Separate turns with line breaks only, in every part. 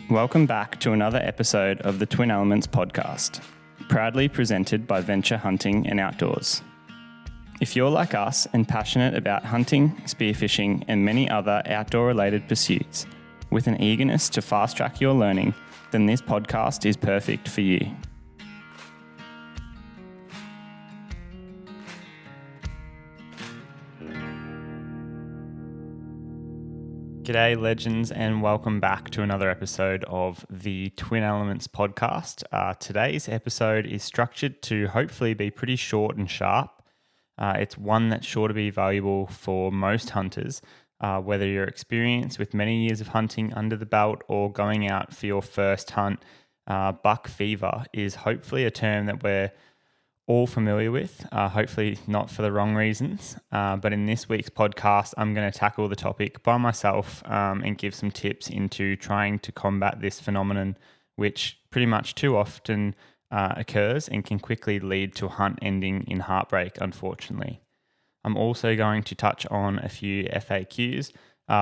Welcome back to another episode of the Twin Elements podcast, proudly presented by Venture Hunting and Outdoors. If you're like us and passionate about hunting, spearfishing, and many other outdoor-related pursuits, with an eagerness to fast-track your learning, then this podcast is perfect for you. G'day legends, and welcome back to another episode of the Twin Elements podcast. Today's episode is structured to hopefully be pretty short and sharp. It's one that's sure to be valuable for most hunters, whether you're experienced with many years of hunting under the belt or going out for your first hunt. Buck fever is hopefully a term that we're all familiar with, hopefully not for the wrong reasons. But in this week's podcast, I'm going to tackle the topic by myself and give some tips into trying to combat this phenomenon, which pretty much too often occurs and can quickly lead to a hunt ending in heartbreak, unfortunately. I'm also going to touch on a few FAQs,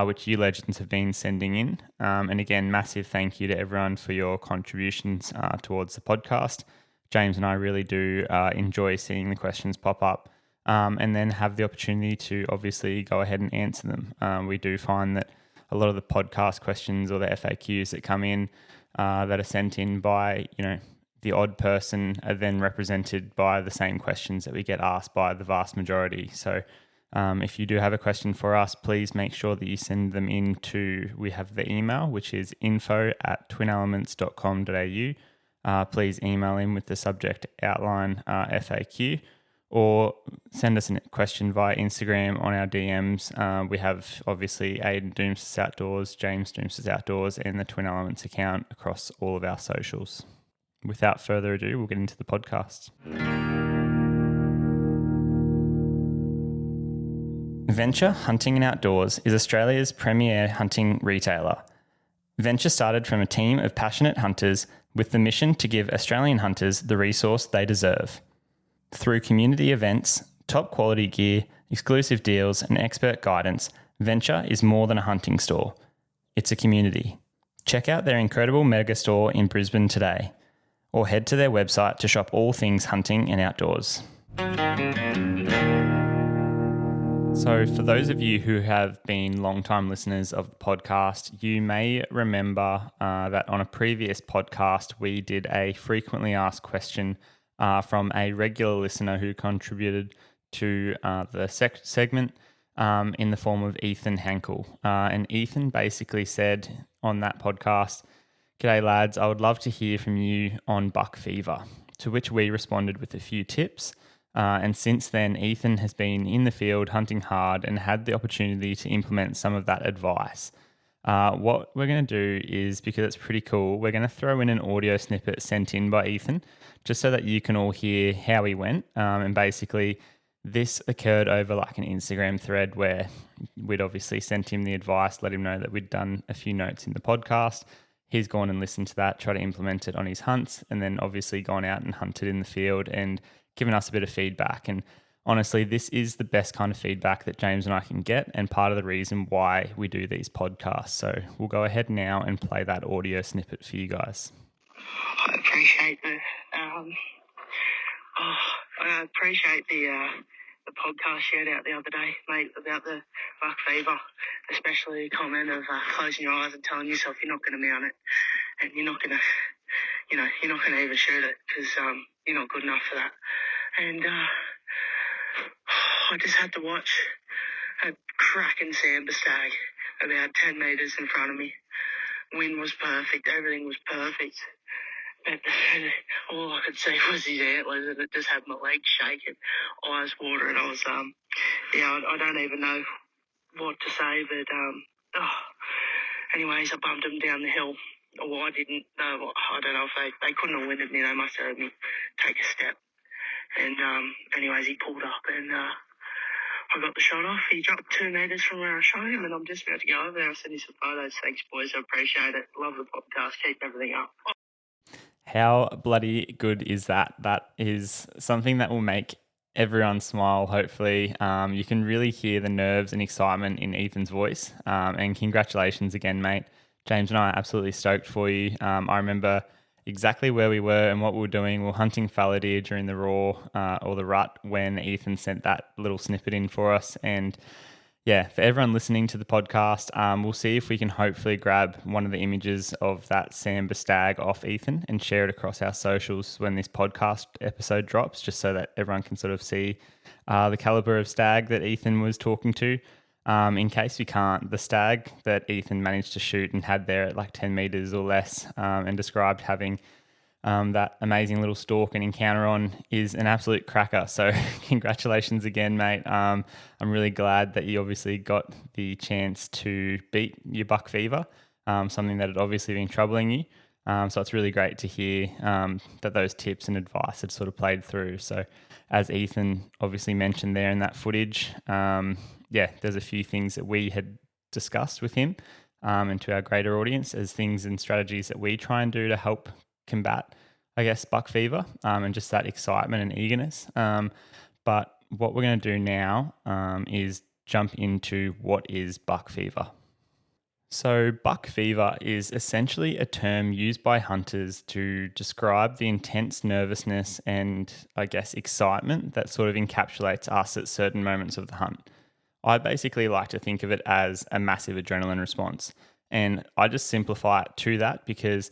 which you legends have been sending in. And again, massive thank you to everyone for your contributions towards the podcast. James and I really do enjoy seeing the questions pop up and then have the opportunity to obviously go ahead and answer them. We do find that a lot of the podcast questions or the FAQs that come in that are sent in by, the odd person are then represented by the same questions that we get asked by the vast majority. So if you do have a question for us, please make sure that you send them in we have the email, which is info@twinelements.com.au. Please email in with the subject outline FAQ, or send us a question via Instagram on our DMs. We have obviously Ayden Doumtsis Outdoors, James Doumtsis Outdoors, and the Twin Elements account across all of our socials. Without further ado, we'll get into the podcast. Venture Hunting and Outdoors is Australia's premier hunting retailer. Venture started from a team of passionate hunters with the mission to give Australian hunters the resource they deserve. Through community events, top quality gear, exclusive deals, and expert guidance, Venture is more than a hunting store. It's a community. Check out their incredible mega store in Brisbane today, or head to their website to shop all things hunting and outdoors. So for those of you who have been long-time listeners of the podcast, you may remember that on a previous podcast, we did a frequently asked question from a regular listener who contributed to the segment in the form of Ethan Hankel. And Ethan basically said on that podcast, "G'day lads, I would love to hear from you on buck fever," to which we responded with a few tips. And since then, Ethan has been in the field hunting hard and had the opportunity to implement some of that advice. What we're going to do is, because it's pretty cool, we're going to throw in an audio snippet sent in by Ethan, just so that you can all hear how he went. And basically, this occurred over like an Instagram thread where we'd obviously sent him the advice, let him know that we'd done a few notes in the podcast. He's gone and listened to that, tried to implement it on his hunts, and then obviously gone out and hunted in the field and given us a bit of feedback. And honestly, this is the best kind of feedback that James and I can get, and part of the reason why we do these podcasts. So we'll go ahead now and play that audio snippet for you guys.
I appreciate the podcast shout out the other day, mate, about the buck fever, especially the comment of closing your eyes and telling yourself you're not going to mount it, and you're not going to even shoot it because you're not good enough for that. And I just had to watch a cracking sambar stag about 10 metres in front of me. Wind was perfect, everything was perfect. But all I could see was his antlers, and it just had my legs shaking, eyes watering. I was, I don't even know what to say, but anyways, I bumped him down the hill. Or I didn't know. I don't know if they couldn't have winded me. They must have heard me take a step. And anyways, he pulled up and I got the shot off. He dropped 2 metres from where I shot him, and I'm just about to go over there. I'll send you some photos. Thanks, boys. I appreciate it. Love the podcast. Keep everything up.
How bloody good is that? That is something that will make everyone smile, hopefully. You can really hear the nerves and excitement in Ethan's voice. And congratulations again, mate. James and I are absolutely stoked for you. I remember exactly where we were and what we were doing. We were hunting fallow deer during the raw or the rut when Ethan sent that little snippet in for us. And yeah, for everyone listening to the podcast, we'll see if we can hopefully grab one of the images of that sambar stag off Ethan and share it across our socials when this podcast episode drops, just so that everyone can sort of see the caliber of stag that Ethan was talking to. In case we can't, the stag that Ethan managed to shoot and had there at like 10 meters or less and described having that amazing little stalk and encounter on is an absolute cracker. So congratulations again, mate. I'm really glad that you obviously got the chance to beat your buck fever, something that had obviously been troubling you. So it's really great to hear that those tips and advice had sort of played through. So as Ethan obviously mentioned there in that footage, there's a few things that we had discussed with him and to our greater audience as things and strategies that we try and do to help combat, I guess, buck fever and just that excitement and eagerness. But what we're going to do now is jump into what is buck fever. So buck fever is essentially a term used by hunters to describe the intense nervousness and, I guess, excitement that sort of encapsulates us at certain moments of the hunt. I basically like to think of it as a massive adrenaline response. And I just simplify it to that because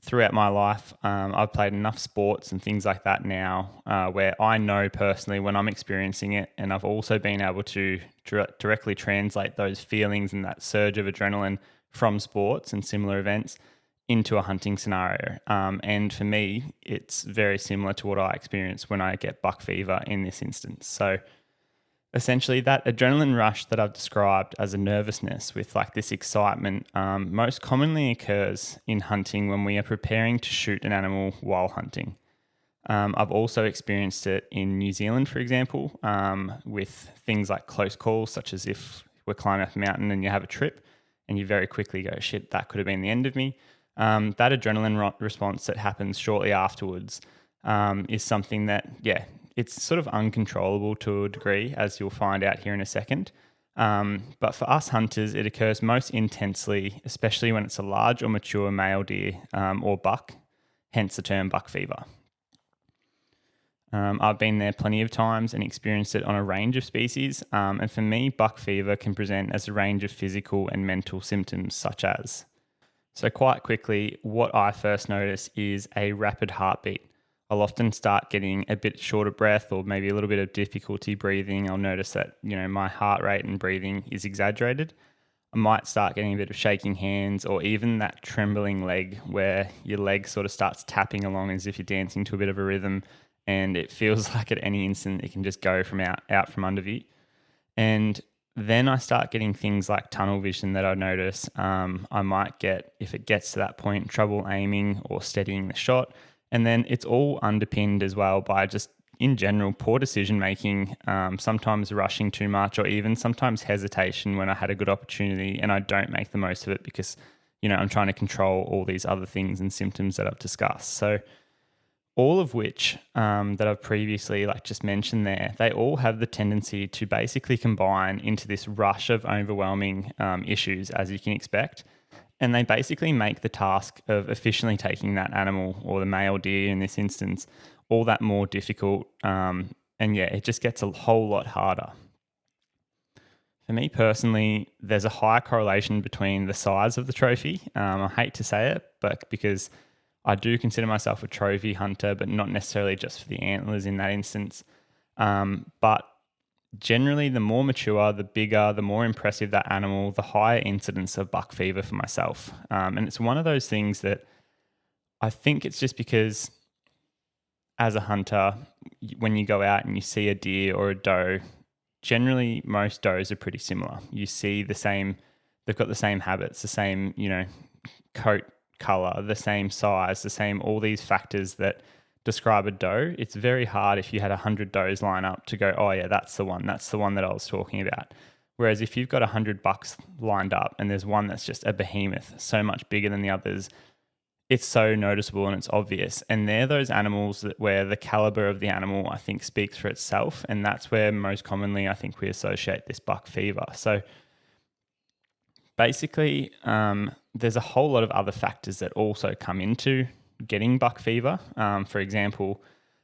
throughout my life, I've played enough sports and things like that now where I know personally when I'm experiencing it, and I've also been able to directly translate those feelings and that surge of adrenaline from sports and similar events into a hunting scenario. And for me, it's very similar to what I experience when I get buck fever in this instance. So essentially, that adrenaline rush that I've described as a nervousness with like this excitement most commonly occurs in hunting when we are preparing to shoot an animal while hunting. I've also experienced it in New Zealand, for example, with things like close calls, such as if we're climbing up a mountain and you have a trip and you very quickly go, shit, that could have been the end of me. That adrenaline response that happens shortly afterwards is something that, it's sort of uncontrollable to a degree, as you'll find out here in a second. But for us hunters, it occurs most intensely, especially when it's a large or mature male deer or buck, hence the term buck fever. I've been there plenty of times and experienced it on a range of species. And for me, buck fever can present as a range of physical and mental symptoms such as. So quite quickly, what I first notice is a rapid heartbeat. I'll often start getting a bit short of breath or maybe a little bit of difficulty breathing. I'll notice that, my heart rate and breathing is exaggerated. I might start getting a bit of shaking hands or even that trembling leg where your leg sort of starts tapping along as if you're dancing to a bit of a rhythm, and it feels like at any instant it can just go from out from under you. And then I start getting things like tunnel vision that I notice. I might get, if it gets to that point, trouble aiming or steadying the shot. And then it's all underpinned as well by just, in general, poor decision making, sometimes rushing too much or even sometimes hesitation when I had a good opportunity and I don't make the most of it because, I'm trying to control all these other things and symptoms that I've discussed. So all of which that I've previously just mentioned there, they all have the tendency to basically combine into this rush of overwhelming issues, as you can expect. And they basically make the task of efficiently taking that animal, or the male deer in this instance, all that more difficult. It just gets a whole lot harder. For me personally, there's a high correlation between the size of the trophy. I hate to say it, but because I do consider myself a trophy hunter, but not necessarily just for the antlers in that instance. But generally, the more mature, the bigger, the more impressive that animal, the higher incidence of buck fever for myself. And it's one of those things that I think it's just because as a hunter, when you go out and you see a deer or a doe, generally most does are pretty similar. You see the same, they've got the same habits, the same, coat color, the same size, the same, all these factors that describe a doe. It's very hard if you had 100 does line up to go, oh yeah, that's the one that I was talking about. Whereas if you've got 100 bucks lined up and there's one that's just a behemoth, so much bigger than the others, it's so noticeable and it's obvious. And they're those animals where the caliber of the animal, I think, speaks for itself. And that's where most commonly I think we associate this buck fever. So basically, there's a whole lot of other factors that also come into getting buck fever. For example,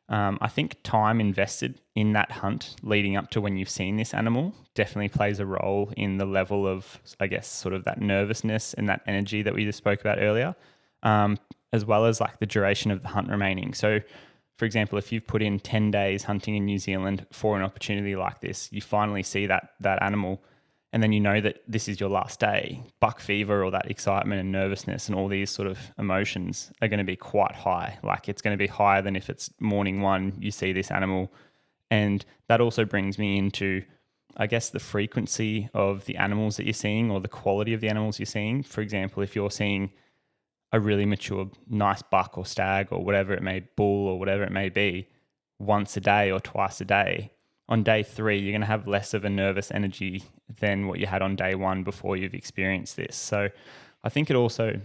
I think time invested in that hunt leading up to when you've seen this animal definitely plays a role in the level of, I guess, sort of that nervousness and that energy that we just spoke about earlier, as well as like the duration of the hunt remaining. So, for example, if you've put in 10 days hunting in New Zealand for an opportunity like this, you finally see that animal, and then you know that this is your last day, buck fever or that excitement and nervousness and all these sort of emotions are going to be quite high. Like it's going to be higher than if it's morning one, you see this animal. And that also brings me into, I guess, the frequency of the animals that you're seeing or the quality of the animals you're seeing. For example, if you're seeing a really mature, nice buck or stag or whatever it may, bull or whatever it may be, once a day or twice a day, on day 3, you're going to have less of a nervous energy than what you had on day 1 before you've experienced this. So I think it also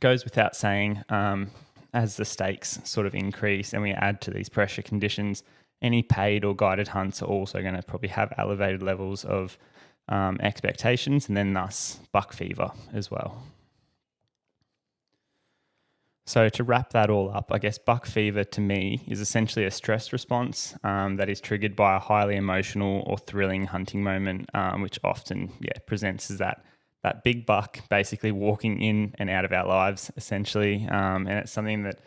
goes without saying, as the stakes sort of increase and we add to these pressure conditions, any paid or guided hunts are also going to probably have elevated levels of expectations and then thus buck fever as well. So to wrap that all up, I guess buck fever to me is essentially a stress response that is triggered by a highly emotional or thrilling hunting moment, which often presents as that big buck basically walking in and out of our lives essentially. And it's something that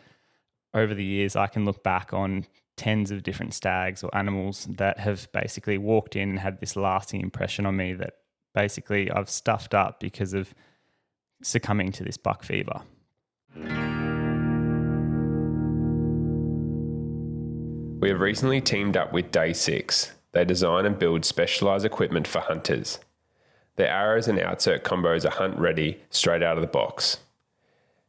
over the years I can look back on tens of different stags or animals that have basically walked in and had this lasting impression on me that basically I've stuffed up because of succumbing to this buck fever.
We have recently teamed up with Day 6. They design and build specialised equipment for hunters. Their arrows and outsert combos are hunt ready straight out of the box.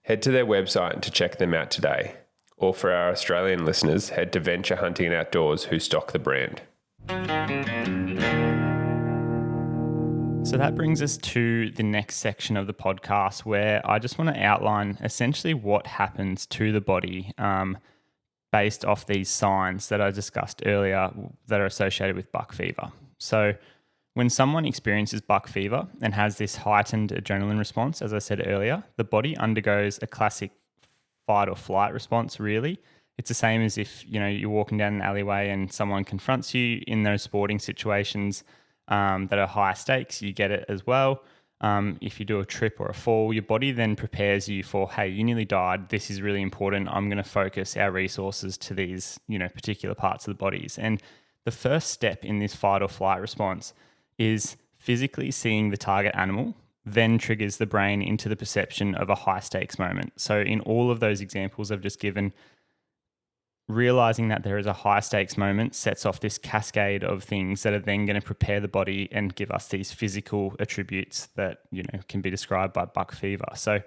Head to their website to check them out today. Or for our Australian listeners, head to Venture Hunting and Outdoors who stock the brand.
So that brings us to the next section of the podcast where I just want to outline essentially what happens to the body based off these signs that I discussed earlier that are associated with buck fever. So when someone experiences buck fever and has this heightened adrenaline response, as I said earlier, the body undergoes a classic fight or flight response, really. It's the same as if, you're walking down an alleyway and someone confronts you in those sporting situations that are high stakes, you get it as well. If you do a trip or a fall, your body then prepares you for, hey, you nearly died. This is really important. I'm going to focus our resources to these, particular parts of the bodies. And the first step in this fight or flight response is physically seeing the target animal, then triggers the brain into the perception of a high stakes moment. So in all of those examples I've just given, realizing that there is a high stakes moment sets off this cascade of things that are then going to prepare the body and give us these physical attributes that, can be described by buck fever. So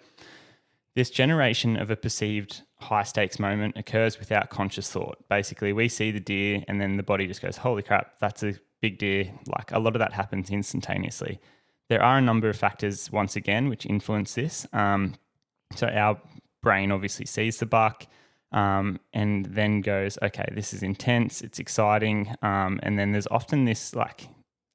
this generation of a perceived high stakes moment occurs without conscious thought. Basically, we see the deer and then the body just goes, holy crap, that's a big deer. Like a lot of that happens instantaneously. There are a number of factors, once again, which influence this. So our brain obviously sees the buck, and then goes, okay, this is intense, it's exciting. And then there's often this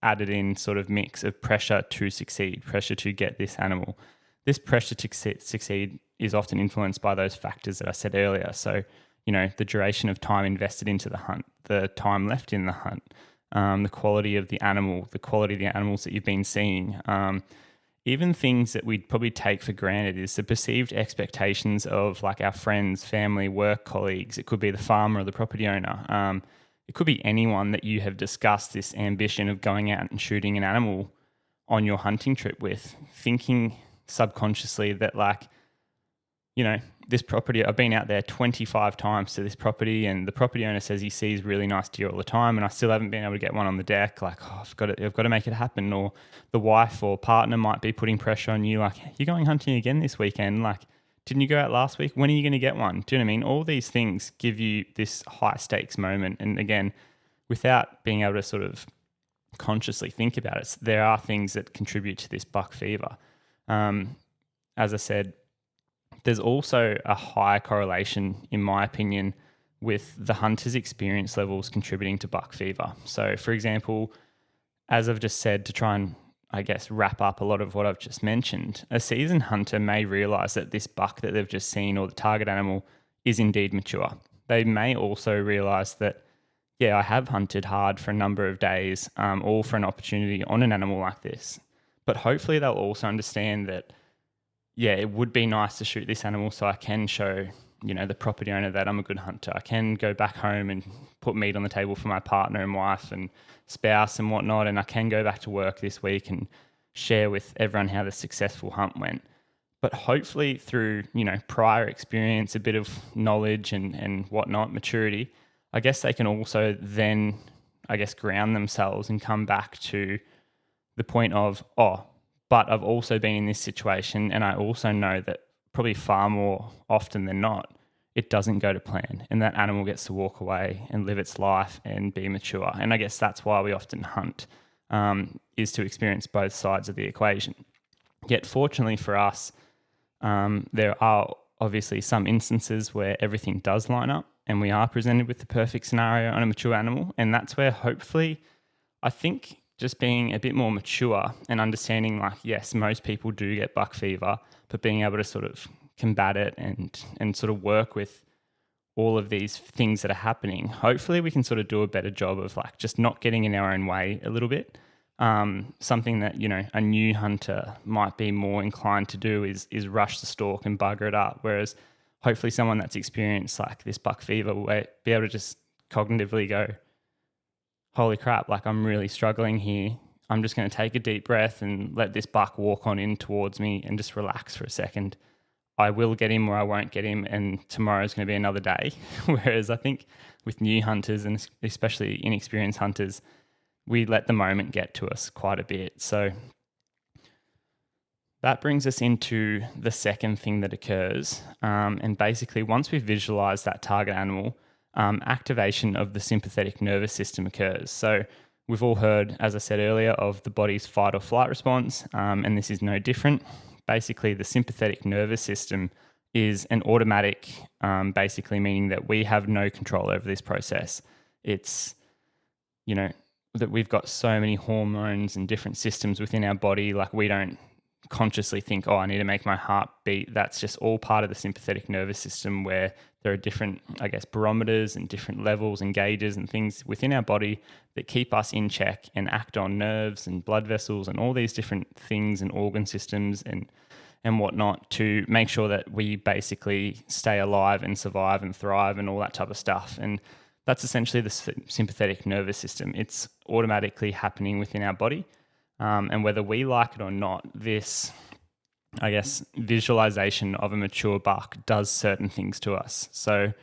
added in sort of mix of pressure to succeed, pressure to get this animal. This pressure to succeed is often influenced by those factors that I said earlier. So, the duration of time invested into the hunt, the time left in the hunt, the quality of the animal, the quality of the animals that you've been seeing. Even things that we'd probably take for granted is the perceived expectations of our friends, family, work colleagues. It could be the farmer or the property owner. It could be anyone that you have discussed this ambition of going out and shooting an animal on your hunting trip with, thinking subconsciously that this property, I've been out there 25 times to this property and the property owner says he sees really nice deer all the time and I still haven't been able to get one on the deck. I've got to make it happen. Or the wife or partner might be putting pressure on you. You're going hunting again this weekend. Didn't you go out last week? When are you going to get one? Do you know what I mean? All these things give you this high stakes moment. And again, without being able to sort of consciously think about it, there are things that contribute to this buck fever. As I said, there's also a high correlation, in my opinion, with the hunter's experience levels contributing to buck fever. So, for example, as I've just said, to try and I guess, wrap up a lot of what I've just mentioned, a seasoned hunter may realize that this buck that they've just seen or the target animal is indeed mature. They may also realize that, yeah, I have hunted hard for a number of days, all for an opportunity on an animal like this. But hopefully they'll also understand that, yeah, it would be nice to shoot this animal so I can show, the property owner that I'm a good hunter. I can go back home and put meat on the table for my partner and wife and spouse and whatnot. And I can go back to work this week and share with everyone how the successful hunt went. But hopefully through, prior experience, a bit of knowledge and whatnot, maturity, I guess they can also then, ground themselves and come back to the point of, but I've also been in this situation, and I also know that probably far more often than not, it doesn't go to plan, and that animal gets to walk away and live its life and be mature. And I guess that's why we often hunt, is to experience both sides of the equation. Yet fortunately for us, there are obviously some instances where everything does line up and we are presented with the perfect scenario on a mature animal. And that's where hopefully, I think, just being a bit more mature and understanding, like, yes, most people do get buck fever, but being able to sort of combat it and sort of work with all of these things that are happening, hopefully we can sort of do a better job of like just not getting in our own way a little bit. Something that, a new hunter might be more inclined to do is rush the stalk and bugger it up. Whereas hopefully someone that's experienced like this buck fever will be able to just cognitively go, holy crap, like I'm really struggling here. I'm just going to take a deep breath and let this buck walk on in towards me and just relax for a second. I will get him or I won't get him, and tomorrow's going to be another day. Whereas I think with new hunters and especially inexperienced hunters, we let the moment get to us quite a bit. So that brings us into the second thing that occurs. And basically, once we've visualized that target animal, activation of the sympathetic nervous system occurs. So we've all heard, as I said earlier, of the body's fight or flight response, and this is no different. Basically, the sympathetic nervous system is an automatic, basically meaning that we have no control over this process. It's, that we've got so many hormones and different systems within our body, like we don't consciously think, I need to make my heart beat. That's just all part of the sympathetic nervous system, where there are different, barometers and different levels and gauges and things within our body that keep us in check and act on nerves and blood vessels and all these different things and organ systems and whatnot to make sure that we basically stay alive and survive and thrive and all that type of stuff. And that's essentially the sympathetic nervous system. It's automatically happening within our body. And whether we like it or not, this, visualization of a mature buck does certain things to us. So,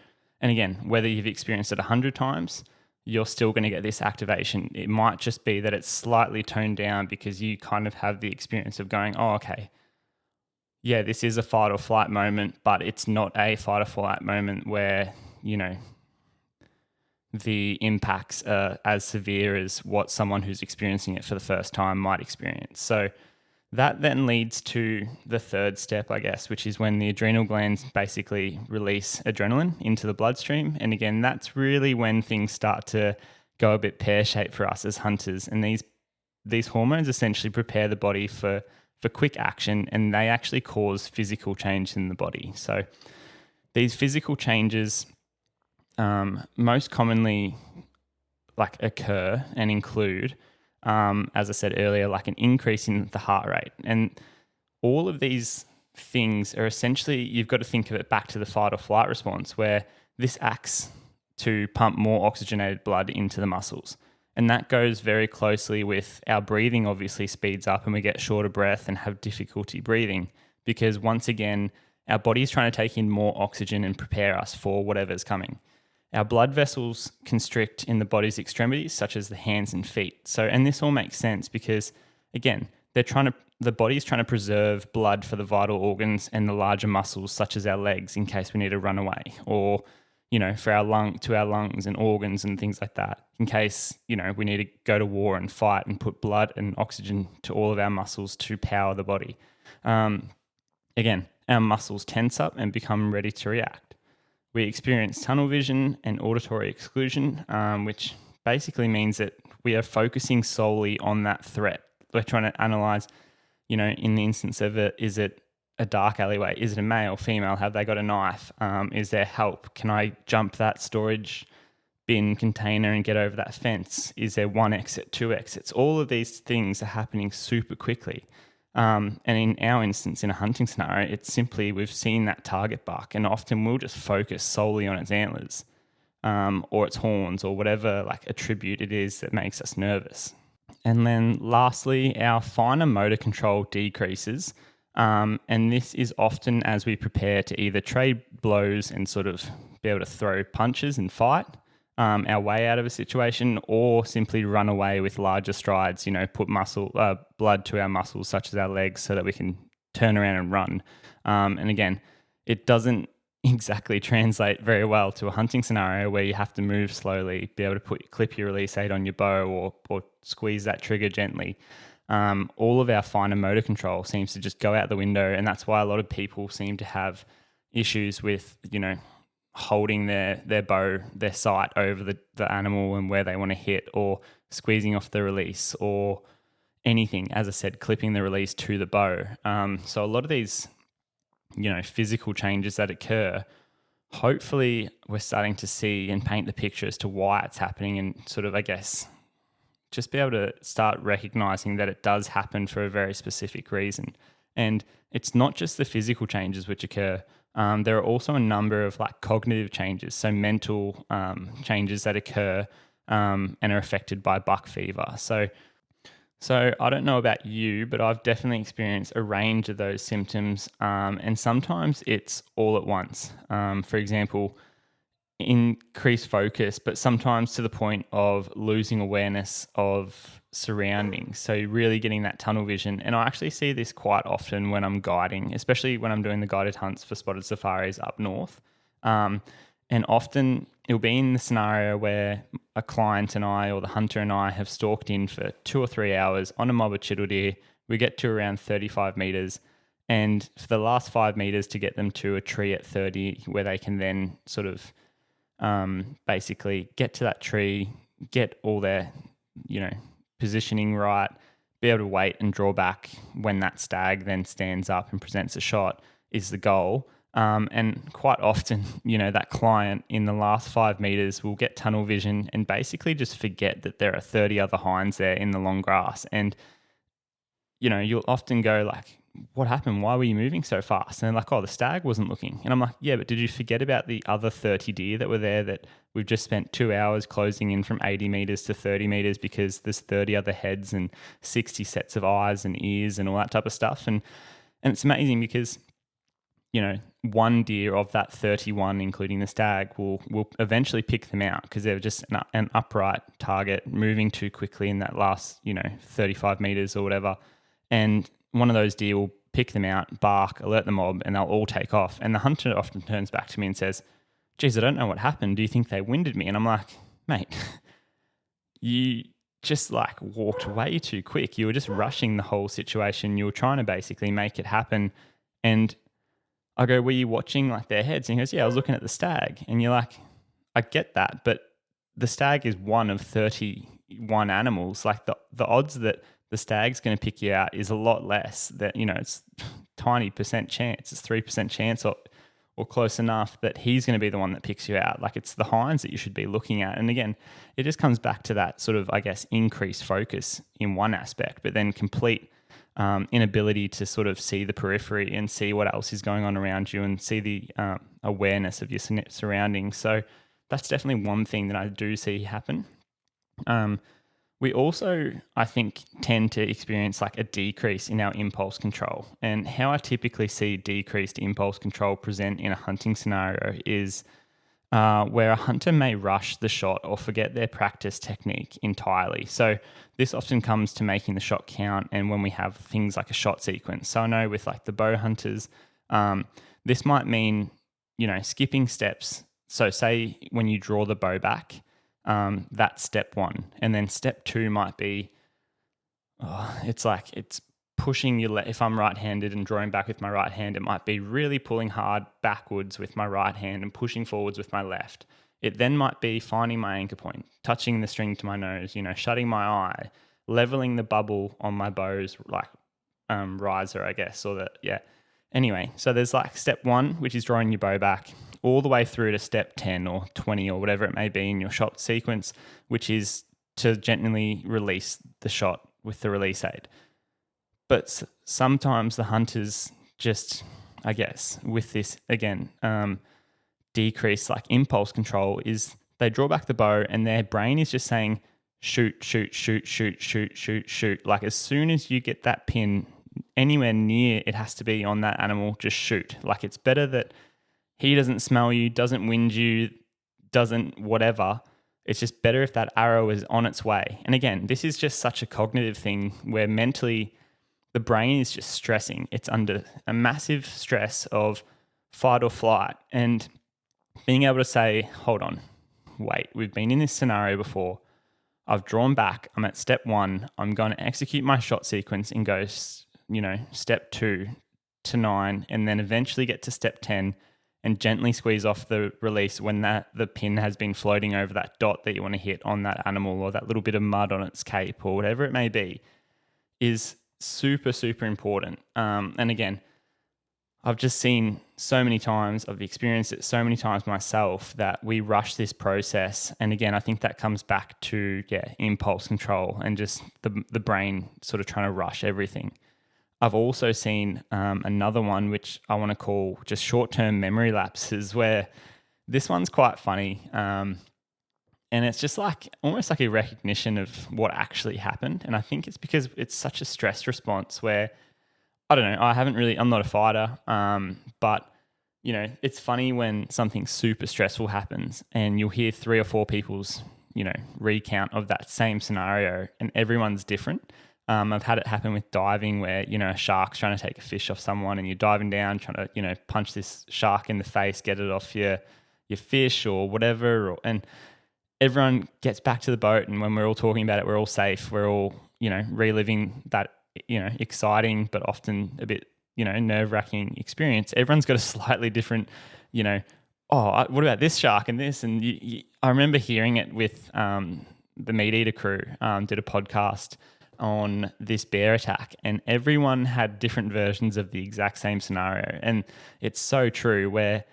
and again, whether you've experienced it 100 times, you're still going to get this activation. It might just be that it's slightly toned down because you kind of have the experience of going, okay, yeah, this is a fight or flight moment, but it's not a fight or flight moment where, the impacts are as severe as what someone who's experiencing it for the first time might experience. So that then leads to the third step, which is when the adrenal glands basically release adrenaline into the bloodstream. And again, that's really when things start to go a bit pear-shaped for us as hunters. And these hormones essentially prepare the body for quick action, and they actually cause physical change in the body. So these physical changes most commonly occur and include, as I said earlier, like an increase in the heart rate. And all of these things are essentially, you've got to think of it back to the fight or flight response, where this acts to pump more oxygenated blood into the muscles. And that goes very closely with our breathing obviously speeds up and we get shorter breath and have difficulty breathing because once again, our body is trying to take in more oxygen and prepare us for whatever's coming. Our blood vessels constrict in the body's extremities, such as the hands and feet. So, and this all makes sense because, again, the body's trying to preserve blood for the vital organs and the larger muscles, such as our legs, in case we need to run away, or for our lungs and organs and things like that, in case we need to go to war and fight and put blood and oxygen to all of our muscles to power the body. Again, our muscles tense up and become ready to react. We experience tunnel vision and auditory exclusion, which basically means that we are focusing solely on that threat. we're trying to analyze, in the instance of it, is it a dark alleyway? Is it a male, female? Have they got a knife? Is there help? Can I jump that storage bin container and get over that fence? Is there one exit, two exits? All of these things are happening super quickly. And in our instance, in a hunting scenario, it's simply we've seen that target buck, and often we'll just focus solely on its antlers or its horns or whatever like attribute it is that makes us nervous. And then lastly, our finer motor control decreases. And this is often as we prepare to either trade blows and sort of be able to throw punches and fight our way out of a situation, or simply run away with larger strides, put blood to our muscles such as our legs so that we can turn around and run. And again, it doesn't exactly translate very well to a hunting scenario where you have to move slowly, be able to clip your release aid on your bow or squeeze that trigger gently. All of our finer motor control seems to just go out the window, and that's why a lot of people seem to have issues with, holding their bow, their sight over the animal and where they want to hit, or squeezing off the release, or anything, as I said, clipping the release to the bow. So a lot of these, physical changes that occur, hopefully we're starting to see and paint the picture as to why it's happening, and sort of, I guess, just be able to start recognizing that it does happen for a very specific reason. And it's not just the physical changes which occur. There are also a number of like cognitive changes, so mental changes that occur and are affected by buck fever. So I don't know about you, but I've definitely experienced a range of those symptoms, and sometimes it's all at once. For example, increased focus, but sometimes to the point of losing awareness of surroundings. So really getting that tunnel vision. And I actually see this quite often when I'm guiding, especially when I'm doing the guided hunts for spotted safaris up north. And often it'll be in the scenario where a client and I, or the hunter and I, have stalked in for 2 or 3 hours on a mob of chital deer. We get to around 35 meters, and for the last 5 meters to get them to a tree at 30, where they can then sort of basically get to that tree, get all their, positioning right, be able to wait and draw back when that stag then stands up and presents a shot, is the goal. And quite often, that client in the last 5 meters will get tunnel vision and basically just forget that there are 30 other hinds there in the long grass. And, you'll often go like, what happened? Why were you moving so fast? And they're like, oh, the stag wasn't looking. And I'm like, yeah, but did you forget about the other 30 deer that were there that we've just spent 2 hours closing in from 80 meters to 30 meters because there's 30 other heads and 60 sets of eyes and ears and all that type of stuff. And it's amazing because, one deer of that 31, including the stag, will eventually pick them out because they're just an upright target moving too quickly in that last, 35 meters or whatever. And one of those deer will pick them out, bark, alert the mob, and they'll all take off. And the hunter often turns back to me and says, geez, I don't know what happened. Do you think they winded me? And I'm like, mate, you just like walked way too quick. You were just rushing the whole situation. You were trying to basically make it happen. And I go, were you watching like their heads? And he goes, yeah, I was looking at the stag. And you're like, I get that, but the stag is one of 31 animals. Like the odds that the stag's going to pick you out is a lot less. That, it's tiny percent chance. It's 3% chance or close enough that he's going to be the one that picks you out. Like it's the hinds that you should be looking at. And again, it just comes back to that sort of, I guess, increased focus in one aspect, but then complete inability to sort of see the periphery and see what else is going on around you and see the awareness of your surroundings. So that's definitely one thing that I do see happen. We also, I think, tend to experience like a decrease in our impulse control. And how I typically see decreased impulse control present in a hunting scenario is where a hunter may rush the shot or forget their practice technique entirely. So this often comes to making the shot count, and when we have things like a shot sequence. So I know with like the bow hunters, this might mean, skipping steps. So say when you draw the bow back, that's step one. And then step two might be, it's pushing your if I'm right-handed and drawing back with my right hand, it might be really pulling hard backwards with my right hand and pushing forwards with my left. It then might be finding my anchor point, touching the string to my nose, shutting my eye, leveling the bubble on my bow's like riser, I guess, or Anyway, so there's like step 1, which is drawing your bow back, all the way through to step 10 or 20 or whatever it may be in your shot sequence, which is to gently release the shot with the release aid. But sometimes the hunters just, I guess, with this, again, decreased like impulse control, is they draw back the bow and their brain is just saying, shoot, shoot, shoot, shoot, shoot, shoot, shoot. Like as soon as you get that pin anywhere near, it has to be on that animal, just shoot. Like it's better that he doesn't smell you, doesn't wind you, doesn't whatever. It's just better if that arrow is on its way. And again, this is just such a cognitive thing where mentally the brain is just stressing. It's under a massive stress of fight or flight. And being able to say, hold on, wait, we've been in this scenario before. I've drawn back. I'm at step 1. I'm going to execute my shot sequence and go, step 2 to 9, and then eventually get to step 10 and gently squeeze off the release when the pin has been floating over that dot that you want to hit on that animal, or that little bit of mud on its cape or whatever it may be, is super, super important. And again, I've just seen so many times, I've experienced it so many times myself, that we rush this process. And again, I think that comes back to, impulse control and just the brain sort of trying to rush everything. I've also seen another one, which I want to call just short-term memory lapses, where this one's quite funny. And it's just like almost like a recognition of what actually happened. And I think it's because it's such a stress response where, I don't know, I'm not a fighter, but it's funny when something super stressful happens and you'll hear 3 or 4 people's, recount of that same scenario, and everyone's different. I've had it happen with diving where, a shark's trying to take a fish off someone and you're diving down trying to, punch this shark in the face, get it off your fish or whatever. And everyone gets back to the boat, and when we're all talking about it, we're all safe. We're all, reliving that, exciting but often a bit, nerve-wracking experience. Everyone's got a slightly different, what about this shark and this? And I remember hearing it with the Meat Eater crew, did a podcast on this bear attack, and everyone had different versions of the exact same scenario. And it's so true, where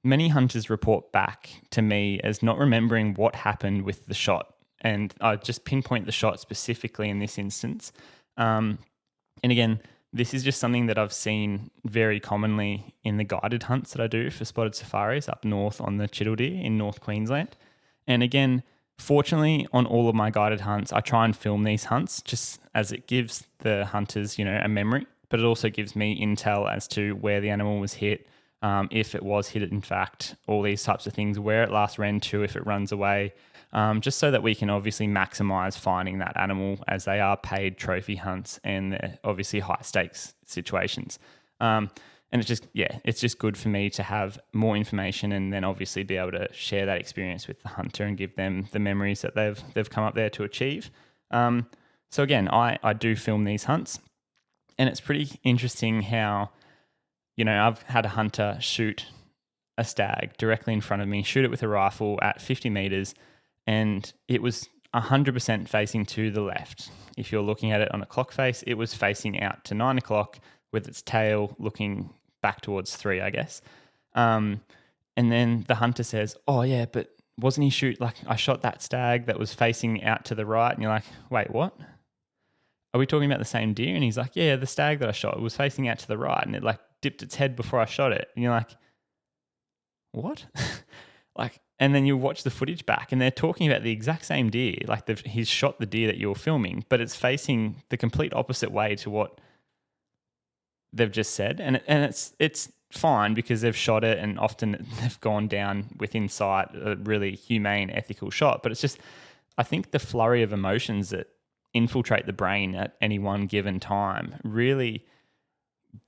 many hunters report back to me as not remembering what happened with the shot. And I just pinpoint the shot specifically in this instance. And again, this is just something that I've seen very commonly in the guided hunts that I do for spotted safaris up north on the Chittledeer in North Queensland. And again, fortunately, on all of my guided hunts, I try and film these hunts just as it gives the hunters, a memory, but it also gives me intel as to where the animal was hit, if it was hit in fact, all these types of things, where it last ran to, if it runs away, just so that we can obviously maximize finding that animal, as they are paid trophy hunts and they're obviously high stakes situations. And it's just good for me to have more information and then obviously be able to share that experience with the hunter and give them the memories that they've come up there to achieve. So again, I do film these hunts, and it's pretty interesting how, I've had a hunter shoot a stag directly in front of me, shoot it with a rifle at 50 meters, and it was 100% facing to the left. If you're looking at it on a clock face, it was facing out to 9 o'clock with its tail looking back towards 3, I guess. And then the hunter says, oh yeah, but wasn't he I shot that stag that was facing out to the right? And you're like, wait, what? Are we talking about the same deer? And he's like, yeah, the stag that I shot was facing out to the right, and it dipped its head before I shot it. And you're like, what? And then you watch the footage back and they're talking about the exact same deer. He's shot the deer that you're filming, but it's facing the complete opposite way to what they've just said. And it's fine because they've shot it, and often they've gone down within sight, a really humane, ethical shot. But it's just, I think the flurry of emotions that infiltrate the brain at any one given time really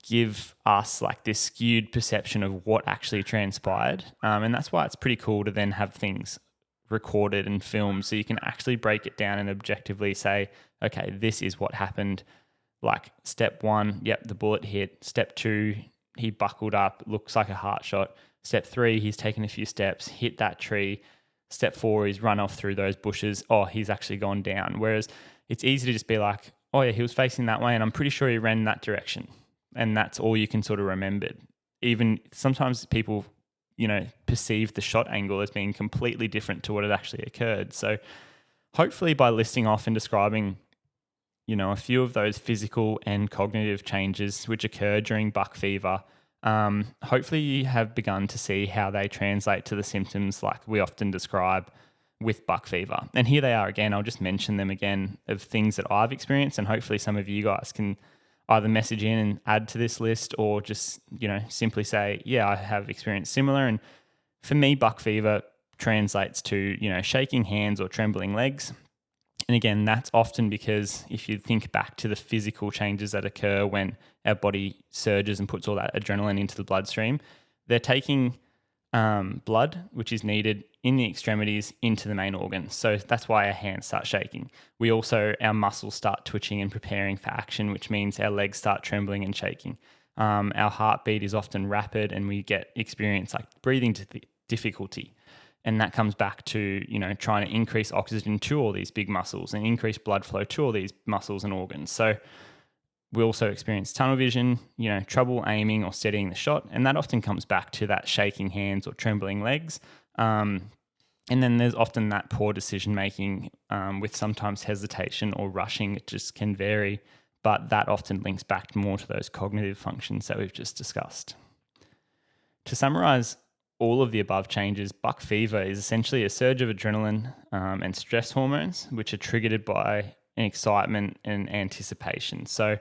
give us this skewed perception of what actually transpired. And that's why it's pretty cool to then have things recorded and filmed so you can actually break it down and objectively say, okay, this is what happened. Step 1, yep, the bullet hit. Step 2, he buckled up, looks like a heart shot. Step 3, he's taken a few steps, hit that tree. Step 4, he's run off through those bushes. Oh, he's actually gone down. Whereas it's easy to just be like, oh yeah, he was facing that way and I'm pretty sure he ran that direction. And that's all you can sort of remember. Even sometimes people, perceive the shot angle as being completely different to what had actually occurred. So hopefully by listing off and describing, a few of those physical and cognitive changes which occur during buck fever, hopefully you have begun to see how they translate to the symptoms like we often describe with buck fever. And here they are again. I'll just mention them again of things that I've experienced, and hopefully some of you guys can either message in and add to this list or just, simply say, yeah, I have experienced similar. And for me, buck fever translates to, shaking hands or trembling legs. And again, that's often because if you think back to the physical changes that occur when our body surges and puts all that adrenaline into the bloodstream, they're taking blood, which is needed in the extremities, into the main organs. So that's why our hands start shaking. Our muscles start twitching and preparing for action, which means our legs start trembling and shaking. Our heartbeat is often rapid and we experience like breathing difficulty. And that comes back to, trying to increase oxygen to all these big muscles and increase blood flow to all these muscles and organs. So we also experience tunnel vision, trouble aiming or steadying the shot. And that often comes back to that shaking hands or trembling legs. And then there's often that poor decision-making with sometimes hesitation or rushing. It just can vary, but that often links back more to those cognitive functions that we've just discussed. To summarize all of the above changes, buck fever is essentially a surge of adrenaline and stress hormones, which are triggered by excitement and anticipation. So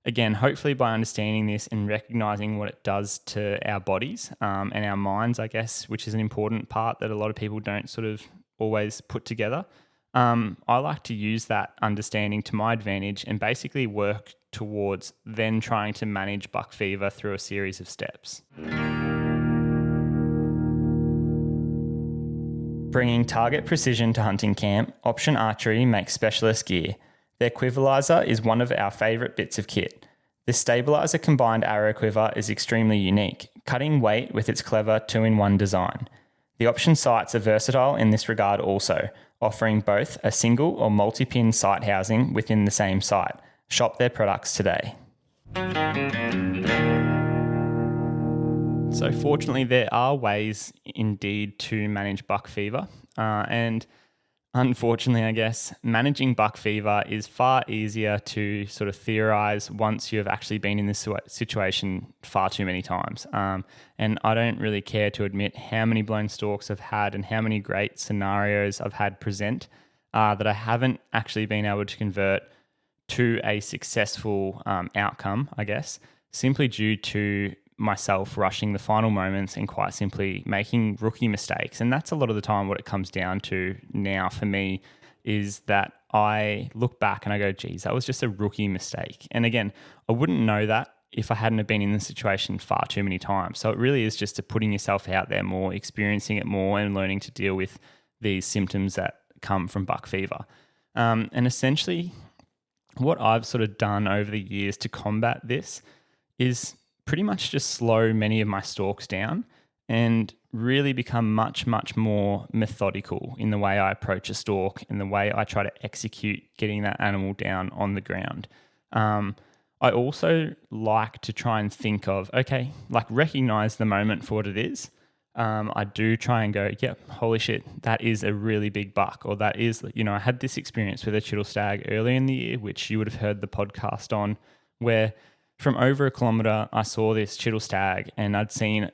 again, hopefully by understanding this and recognizing what it does to our bodies and our minds, I guess, which is an important part that a lot of people don't sort of always put together, I like to use that understanding to my advantage and basically work towards then trying to manage buck fever through a series of steps. Bringing target precision to hunting camp, Option Archery makes specialist gear. Their quiverizer is one of our favourite bits of kit. This stabilizer combined arrow quiver is extremely unique, cutting weight with its clever 2-in-1 design. The Option sights are versatile in this regard also, offering both a single or multi-pin sight housing within the same sight. Shop their products today. So fortunately, there are ways indeed to manage buck fever. And unfortunately, I guess, managing buck fever is far easier to sort of theorize once you have actually been in this situation far too many times. And I don't really care to admit how many blown stalks I've had and how many great scenarios I've had present that I haven't actually been able to convert to a successful outcome, I guess, simply due to myself rushing the final moments and quite simply making rookie mistakes. And that's a lot of the time what it comes down to now for me is that I look back and I go, geez, that was just a rookie mistake. And again, I wouldn't know that if I hadn't have been in this situation far too many times. So it really is just putting yourself out there more, experiencing it more and learning to deal with these symptoms that come from buck fever. And essentially what I've sort of done over the years to combat this is pretty much just slow many of my stalks down and really become much, much more methodical in the way I approach a stalk and the way I try to execute getting that animal down on the ground. I also like to try and think of, okay, like recognize the moment for what it is. I do try and go, yep, holy shit, that is a really big buck. Or that is, I had this experience with a chital stag early in the year, which you would have heard the podcast on, where from over a kilometre, I saw this chital stag and I'd seen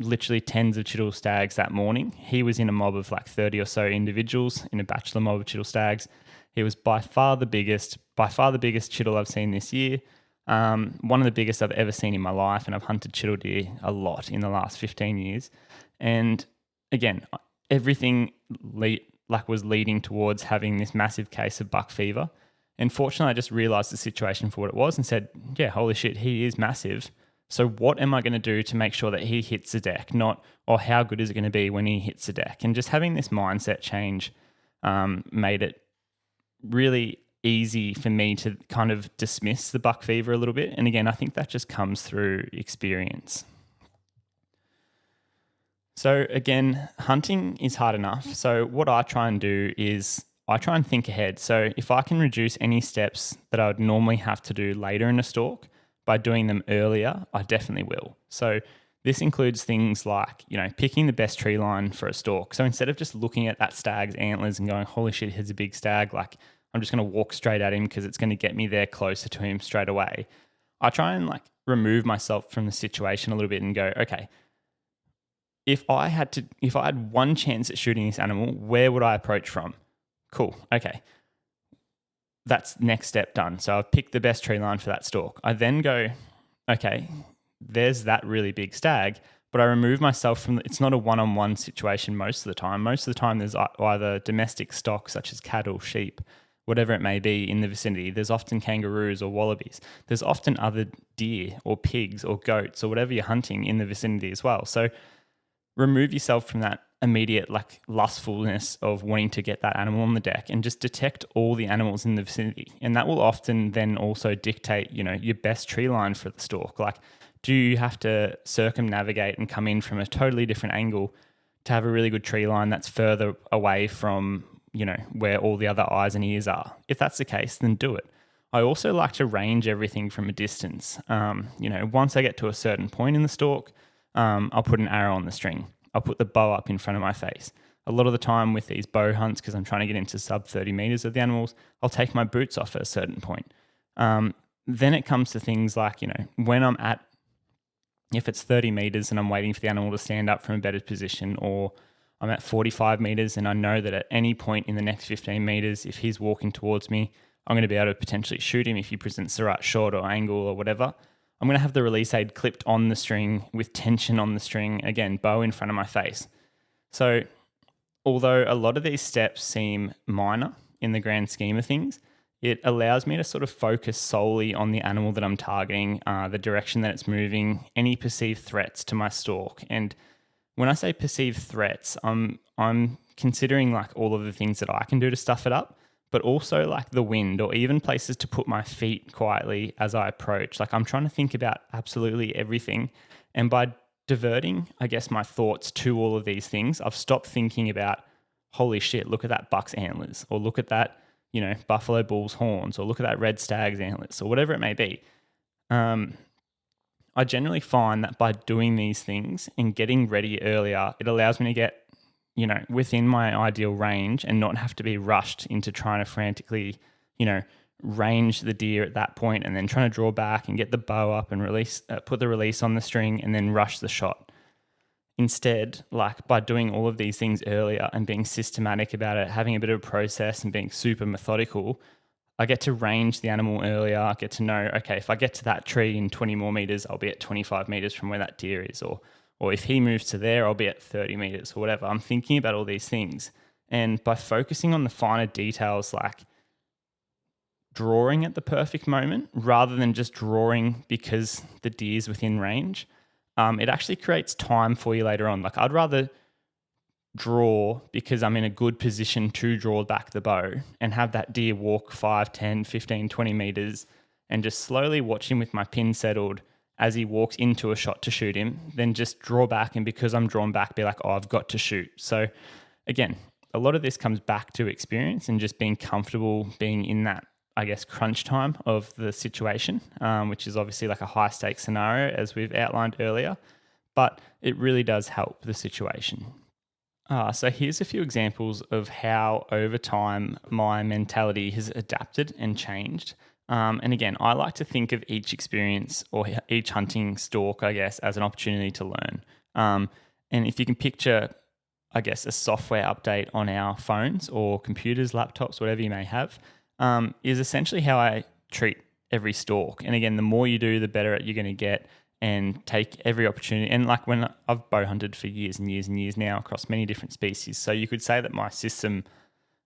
literally tens of chital stags that morning. He was in a mob of like 30 or so individuals in a bachelor mob of chital stags. He was by far the biggest chital I've seen this year. One of the biggest I've ever seen in my life, and I've hunted chital deer a lot in the last 15 years. And again, everything was leading towards having this massive case of buck fever. And fortunately, I just realized the situation for what it was and said, yeah, holy shit, he is massive. So what am I going to do to make sure that he hits the deck? Not, or how good is it going to be when he hits the deck? And just having this mindset change made it really easy for me to kind of dismiss the buck fever a little bit. And again, I think that just comes through experience. So again, hunting is hard enough. So what I try and do is I try and think ahead. So if I can reduce any steps that I would normally have to do later in a stalk by doing them earlier, I definitely will. So this includes things like, picking the best tree line for a stalk. So instead of just looking at that stag's antlers and going, holy shit, here's a big stag, like I'm just going to walk straight at him because it's going to get me there closer to him straight away. I try and remove myself from the situation a little bit and go, okay, if I had one chance at shooting this animal, where would I approach from? Cool. Okay. That's next step done. So I've picked the best tree line for that stalk. I then go, okay, there's that really big stag, but I remove myself from it's not a one-on-one situation most of the time. Most of the time there's either domestic stock such as cattle, sheep, whatever it may be in the vicinity. There's often kangaroos or wallabies. There's often other deer or pigs or goats or whatever you're hunting in the vicinity as well. So remove yourself from that immediate lustfulness of wanting to get that animal on the deck and just detect all the animals in the vicinity. And that will often then also dictate, your best tree line for the stalk. Do you have to circumnavigate and come in from a totally different angle to have a really good tree line that's further away from, where all the other eyes and ears are? If that's the case, then do it. I also like to range everything from a distance. Once I get to a certain point in the stalk, I'll put an arrow on the string. I'll put the bow up in front of my face. A lot of the time with these bow hunts, because I'm trying to get into sub 30 meters of the animals, I'll take my boots off at a certain point. Then it comes to things like, when I'm if it's 30 meters and I'm waiting for the animal to stand up from a better position, or I'm at 45 meters and I know that at any point in the next 15 meters, if he's walking towards me, I'm going to be able to potentially shoot him if he presents the right shot or angle or whatever. I'm going to have the release aid clipped on the string with tension on the string, again, bow in front of my face. So although a lot of these steps seem minor in the grand scheme of things, it allows me to sort of focus solely on the animal that I'm targeting, the direction that it's moving, any perceived threats to my stalk. And when I say perceived threats, I'm considering all of the things that I can do to stuff it up, but also the wind or even places to put my feet quietly as I approach. I'm trying to think about absolutely everything. And by diverting, I guess, my thoughts to all of these things, I've stopped thinking about, holy shit, look at that buck's antlers, or look at that, buffalo bull's horns, or look at that red stag's antlers, or whatever it may be. I generally find that by doing these things and getting ready earlier, it allows me to get within my ideal range and not have to be rushed into trying to frantically, range the deer at that point and then trying to draw back and get the bow up and put the release on the string and then rush the shot. Instead, by doing all of these things earlier and being systematic about it, having a bit of a process and being super methodical, I get to range the animal earlier. I get to know, okay, if I get to that tree in 20 more meters, I'll be at 25 meters from where that deer is, or if he moves to there, I'll be at 30 meters or whatever. I'm thinking about all these things. And by focusing on the finer details, like drawing at the perfect moment, rather than just drawing because the deer's within range, it actually creates time for you later on. I'd rather draw because I'm in a good position to draw back the bow and have that deer walk 5, 10, 15, 20 meters and just slowly watch him with my pin settled as he walks into a shot to shoot him, then just draw back, and because I'm drawn back, be like, oh, I've got to shoot. So again, a lot of this comes back to experience and just being comfortable being in that, I guess, crunch time of the situation, which is obviously a high stakes scenario as we've outlined earlier, but it really does help the situation. So here's a few examples of how over time my mentality has adapted and changed. And again, I like to think of each experience or each hunting stalk, I guess, as an opportunity to learn. And if you can picture, I guess, a software update on our phones or computers, laptops, whatever you may have, is essentially how I treat every stalk. And again, the more you do, the better you're going to get, and take every opportunity. And when I've bow hunted for years and years and years now across many different species, so you could say that my system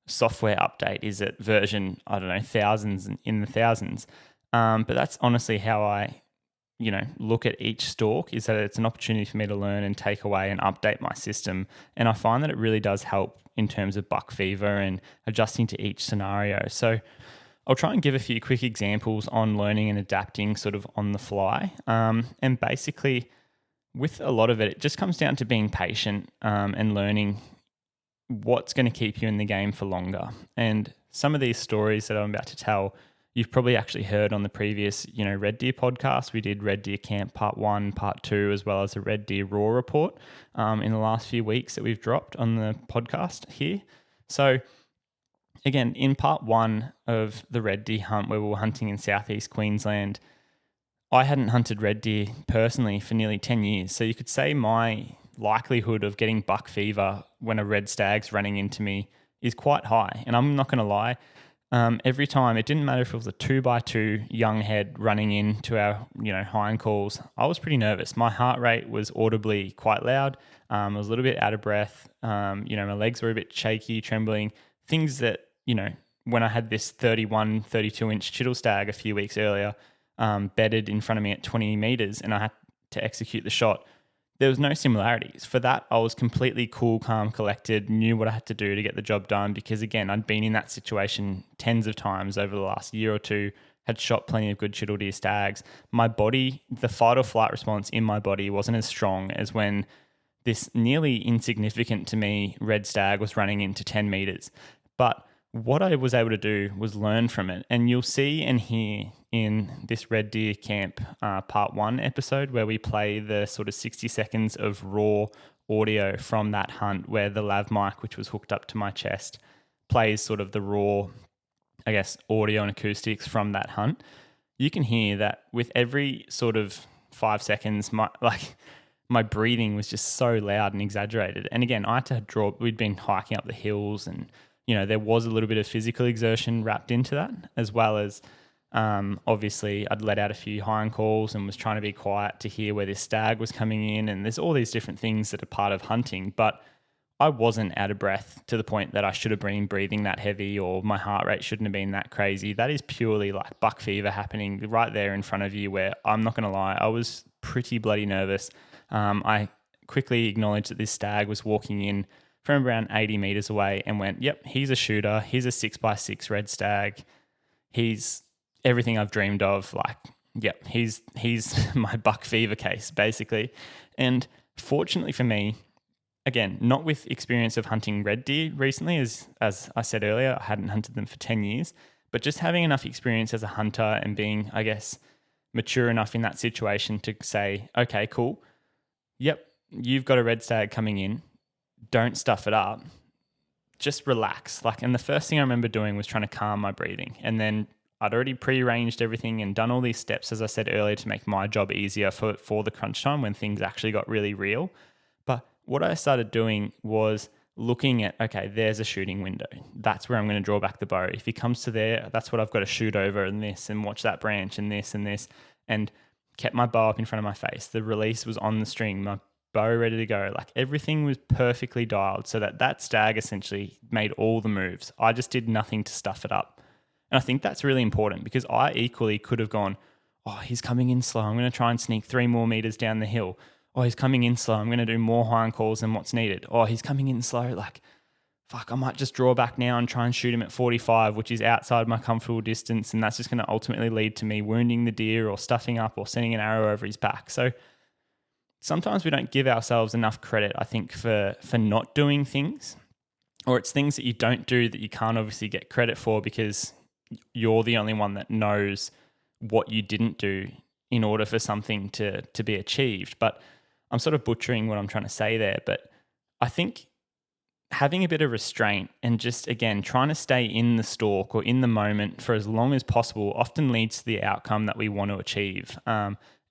software update is at version, I don't know, thousands in the thousands. But that's honestly how I, look at each stalk, is that it's an opportunity for me to learn and take away and update my system. And I find that it really does help in terms of buck fever and adjusting to each scenario. So I'll try and give a few quick examples on learning and adapting sort of on the fly. And basically with a lot of it, it just comes down to being patient and learning what's going to keep you in the game for longer. And some of these stories that I'm about to tell, you've probably actually heard on the previous, Red Deer podcast. We did Red Deer Camp Part 1, Part 2, as well as a Red Deer Raw report in the last few weeks that we've dropped on the podcast here. So again, in Part 1 of the Red Deer hunt, where we were hunting in southeast Queensland, I hadn't hunted red deer personally for nearly 10 years. So you could say my likelihood of getting buck fever when a red stag's running into me is quite high. And I'm not going to lie, every time, it didn't matter if it was a 2x2 young head running into our, hind calls, I was pretty nervous. My heart rate was audibly quite loud. I was a little bit out of breath. My legs were a bit shaky, trembling. Things that, when I had this 31, 32-inch Chittle stag a few weeks earlier, bedded in front of me at 20 meters and I had to execute the shot, there was no similarities. For that, I was completely cool, calm, collected, knew what I had to do to get the job done because, again, I'd been in that situation tens of times over the last year or two, had shot plenty of good Chittle deer stags. My body, the fight or flight response in my body wasn't as strong as when this nearly insignificant to me red stag was running into 10 meters. But what I was able to do was learn from it. And you'll see and hear in this Red Deer Camp Part 1 episode where we play the sort of 60 seconds of raw audio from that hunt where the lav mic, which was hooked up to my chest, plays sort of the raw, audio and acoustics from that hunt. You can hear that with every sort of 5 seconds, my breathing was just so loud and exaggerated. And again, I had to draw, we'd been hiking up the hills and there was a little bit of physical exertion wrapped into that, as well as obviously I'd let out a few hind calls and was trying to be quiet to hear where this stag was coming in. And there's all these different things that are part of hunting, but I wasn't out of breath to the point that I should have been breathing that heavy or my heart rate shouldn't have been that crazy. That is purely like buck fever happening right there in front of you, where I'm not going to lie, I was pretty bloody nervous. I quickly acknowledged that this stag was walking in from around 80 meters away and went, yep, he's a shooter. He's a 6x6 red stag. He's everything I've dreamed of. He's my buck fever case, basically. And fortunately for me, again, not with experience of hunting red deer recently, as I said earlier, I hadn't hunted them for 10 years, but just having enough experience as a hunter and being, mature enough in that situation to say, okay, cool. Yep, you've got a red stag coming in. Don't stuff it up. Just relax. And the first thing I remember doing was trying to calm my breathing. And then I'd already pre-arranged everything and done all these steps, as I said earlier, to make my job easier for the crunch time when things actually got really real. But what I started doing was looking at, okay, there's a shooting window. That's where I'm going to draw back the bow. If he comes to there, that's what I've got to shoot over and this and watch that branch and this and kept my bow up in front of my face. The release was on the string. My bow ready to go. Everything was perfectly dialed so that stag essentially made all the moves. I just did nothing to stuff it up. And I think that's really important because I equally could have gone, oh, he's coming in slow. I'm going to try and sneak 3 more meters down the hill. Oh, he's coming in slow. I'm going to do more hind calls than what's needed. Oh, he's coming in slow. I might just draw back now and try and shoot him at 45, which is outside my comfortable distance. And that's just going to ultimately lead to me wounding the deer or stuffing up or sending an arrow over his back. So sometimes we don't give ourselves enough credit, I think, for not doing things, or it's things that you don't do that you can't obviously get credit for because you're the only one that knows what you didn't do in order for something to be achieved. But I'm sort of butchering what I'm trying to say there. But I think having a bit of restraint and just, again, trying to stay in the stalk or in the moment for as long as possible often leads to the outcome that we want to achieve.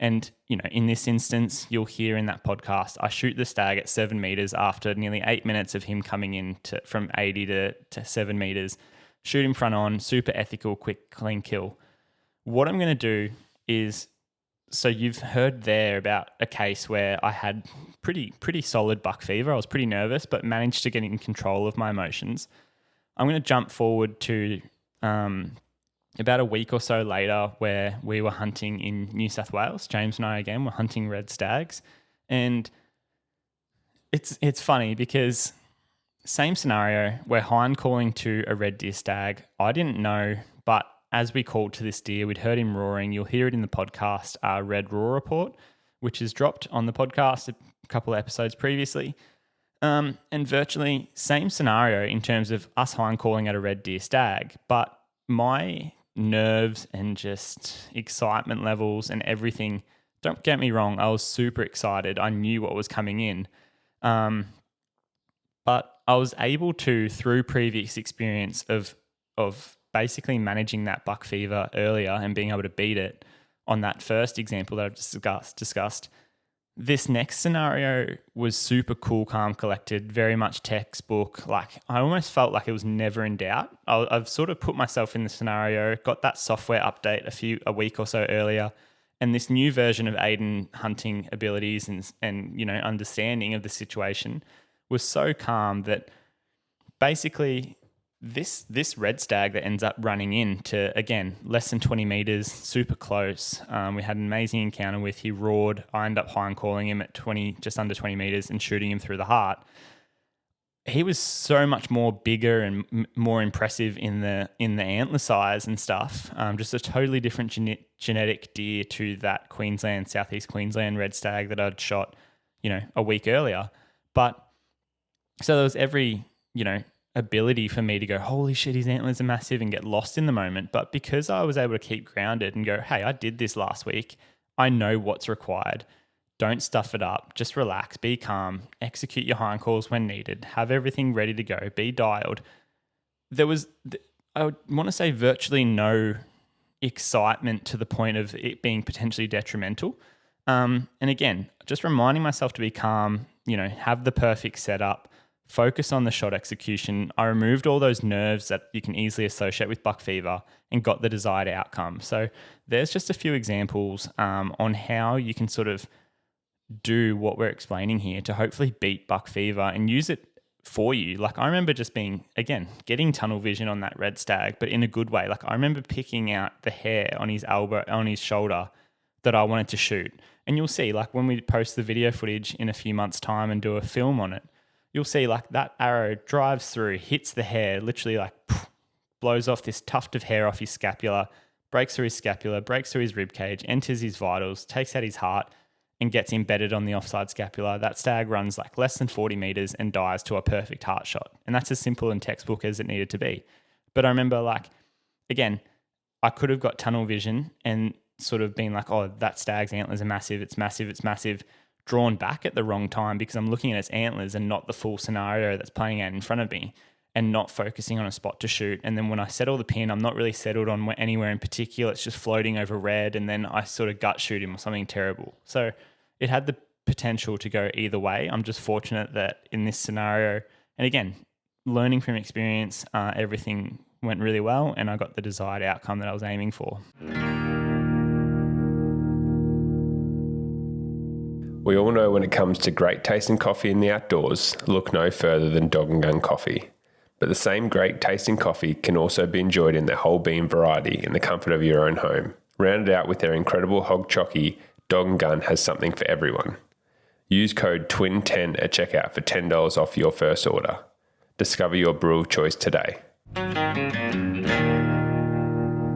And, in this instance, you'll hear in that podcast, I shoot the stag at 7 meters after nearly 8 minutes of him coming in from 80 to 7 meters, shoot him front on, super ethical, quick, clean kill. What I'm going to do is, so you've heard there about a case where I had pretty solid buck fever. I was pretty nervous, but managed to get in control of my emotions. I'm going to jump forward to about a week or so later where we were hunting in New South Wales. James and I, again, were hunting red stags. And it's funny because same scenario, we're hind calling to a red deer stag. I didn't know, but as we called to this deer, we'd heard him roaring. You'll hear it in the podcast, our Red Raw report, which is dropped on the podcast a couple of episodes previously. And virtually same scenario in terms of us hind calling at a red deer stag, but my nerves and just excitement levels and everything, don't get me wrong, I was super excited. I knew what was coming in. But I was able to, through previous experience of basically managing that buck fever earlier and being able to beat it on that first example that I've discussed, this next scenario was super cool, calm, collected, very much textbook. Like I almost felt like it was never in doubt. I've sort of put myself in the scenario, got that software update a week or so earlier, and this new version of Ayden hunting abilities and understanding of the situation was so calm that basically this red stag that ends up running in to, again, less than 20 meters, super close. We had an amazing encounter with. He roared. I ended up hind calling him at just under 20 meters and shooting him through the heart. He was so much more bigger and more impressive in the antler size and stuff. Just a totally different genetic deer to that Southeast Queensland red stag that I'd shot, a week earlier. But so there was every, ability for me to go, holy shit, his antlers are massive, and get lost in the moment. But because I was able to keep grounded and go, hey, I did this last week, I know what's required. Don't stuff it up. Just relax, be calm, execute your hind calls when needed, have everything ready to go, be dialed. There was, I would want to say, virtually no excitement to the point of it being potentially detrimental. And again, just reminding myself to be calm, have the perfect setup, focus on the shot execution. I removed all those nerves that you can easily associate with buck fever and got the desired outcome. So there's just a few examples on how you can sort of do what we're explaining here to hopefully beat buck fever and use it for you. Like I remember just getting tunnel vision on that red stag, but in a good way. Like I remember picking out the hair on his elbow, on his shoulder that I wanted to shoot. And you'll see, like when we post the video footage in a few months' time and do a film on it, you'll see like that arrow drives through, hits the hair, literally like blows off this tuft of hair off his scapula, breaks through his scapula, breaks through his rib cage, enters his vitals, takes out his heart, and gets embedded on the offside scapula. That stag runs like less than 40 meters and dies to a perfect heart shot. And that's as simple and textbook as it needed to be. But I remember again, I could have got tunnel vision and sort of been like, oh, that stag's antlers are massive, it's massive, it's massive, drawn back at the wrong time because I'm looking at its antlers and not the full scenario that's playing out in front of me and not focusing on a spot to shoot. And then when I settle the pin, I'm not really settled on anywhere in particular. It's just floating over red, and then I sort of gut shoot him or something terrible. So it had the potential to go either way. I'm just fortunate that in this scenario, and again, learning from experience, everything went really well and I got the desired outcome that I was aiming for.
We all know when it comes to great tasting coffee in the outdoors, look no further than Dog and Gun Coffee. But the same great tasting coffee can also be enjoyed in their whole bean variety in the comfort of your own home. Rounded out with their incredible hog chocky, Dog and Gun has something for everyone. Use code TWIN10 at checkout for $10 off your first order. Discover your brew of choice today.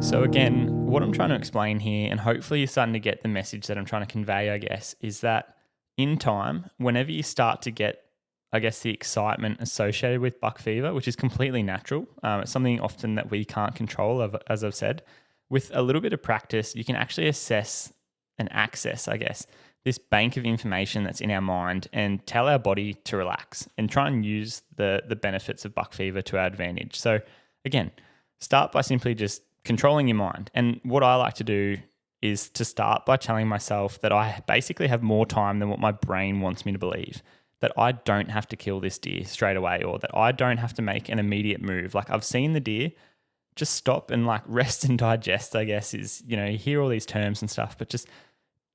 So again, what I'm trying to explain here, and hopefully you're starting to get the message that I'm trying to convey, I guess, is that in time, whenever you start to get, I guess, the excitement associated with buck fever, which is completely natural, it's something often that we can't control, as I've said, with a little bit of practice, you can actually assess and access, I guess, this bank of information that's in our mind and tell our body to relax and try and use the benefits of buck fever to our advantage. So again, start by simply just controlling your mind. And what I like to do is to start by telling myself that I basically have more time than what my brain wants me to believe, that I don't have to kill this deer straight away, or that I don't have to make an immediate move. Like I've seen the deer, just stop and like rest and digest, I guess, is, you hear all these terms and stuff, but just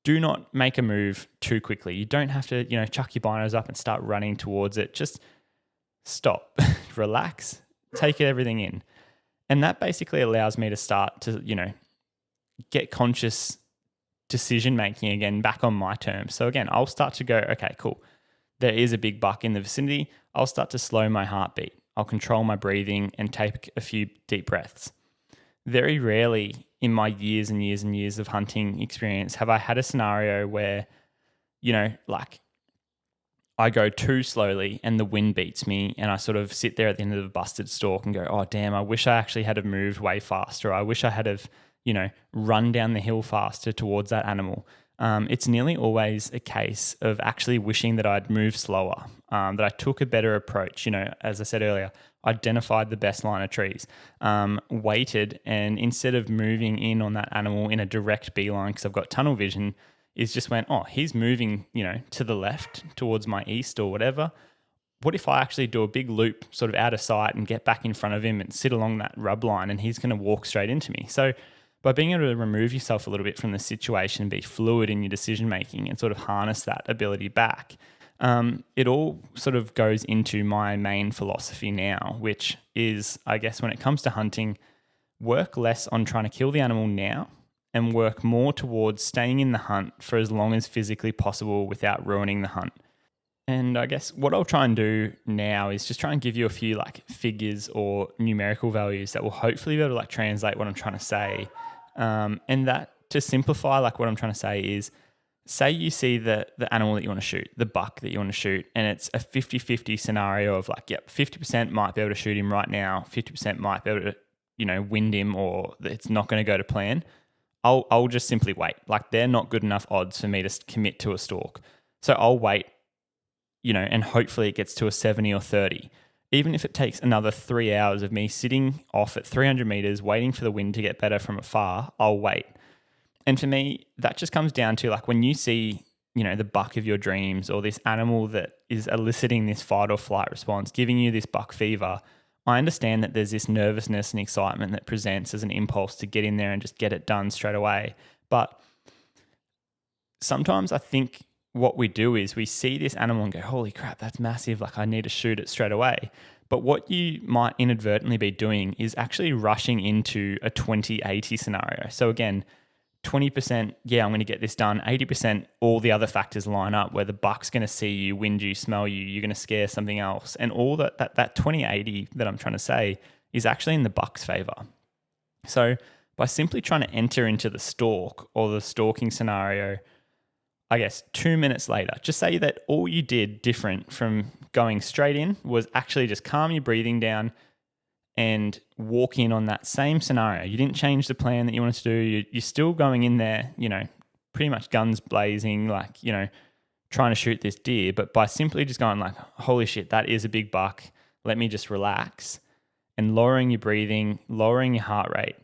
do not make a move too quickly. You don't have to, chuck your binos up and start running towards it. Just stop, relax, take everything in. And that basically allows me to start to, get conscious decision making again back on my terms. So again, I'll start to go, okay, cool. There is a big buck in the vicinity. I'll start to slow my heartbeat. I'll control my breathing and take a few deep breaths. Very rarely in my years and years and years of hunting experience have I had a scenario where, I go too slowly and the wind beats me, and I sort of sit there at the end of the busted stalk and go, oh damn, I wish I actually had have moved way faster. I wish I had have, run down the hill faster towards that animal. It's nearly always a case of actually wishing that I'd moved slower, that I took a better approach. As I said earlier, identified the best line of trees, waited, and instead of moving in on that animal in a direct beeline because I've got tunnel vision, is just went, oh, he's moving, to the left towards my east or whatever. What if I actually do a big loop sort of out of sight and get back in front of him and sit along that rub line, and he's going to walk straight into me? So by being able to remove yourself a little bit from the situation and be fluid in your decision making and sort of harness that ability back, it all sort of goes into my main philosophy now, which is, I guess, when it comes to hunting, work less on trying to kill the animal now and work more towards staying in the hunt for as long as physically possible without ruining the hunt. And I guess what I'll try and do now is just try and give you a few like figures or numerical values that will hopefully be able to translate what I'm trying to say. And that, to simplify, what I'm trying to say is, say you see the animal that you want to shoot, the buck that you want to shoot, and it's a 50-50 scenario of 50% might be able to shoot him right now, 50% might be able to, wind him, or it's not going to go to plan. I'll just simply wait. They're not good enough odds for me to commit to a stalk. So I'll wait, and hopefully it gets to a 70 or 30. Even if it takes another 3 hours of me sitting off at 300 meters, waiting for the wind to get better from afar, I'll wait. And for me, that just comes down to when you see, the buck of your dreams, or this animal that is eliciting this fight or flight response, giving you this buck fever, I understand that there's this nervousness and excitement that presents as an impulse to get in there and just get it done straight away. But sometimes I think what we do is we see this animal and go, holy crap, that's massive. I need to shoot it straight away. But what you might inadvertently be doing is actually rushing into a 20-80 scenario. So again, 20%, yeah, I'm going to get this done. 80%, all the other factors line up where the buck's going to see you, wind you, smell you, you're going to scare something else. And all that 20-80 that I'm trying to say is actually in the buck's favor. So by simply trying to enter into the stalk or the stalking scenario, I guess 2 minutes later, just say that all you did different from going straight in was actually just calm your breathing down and walk in on that same scenario. You didn't change the plan that you wanted to do. You're still going in there, pretty much guns blazing, trying to shoot this deer. But by simply just going holy shit, that is a big buck. Let me just relax, and lowering your breathing, lowering your heart rate,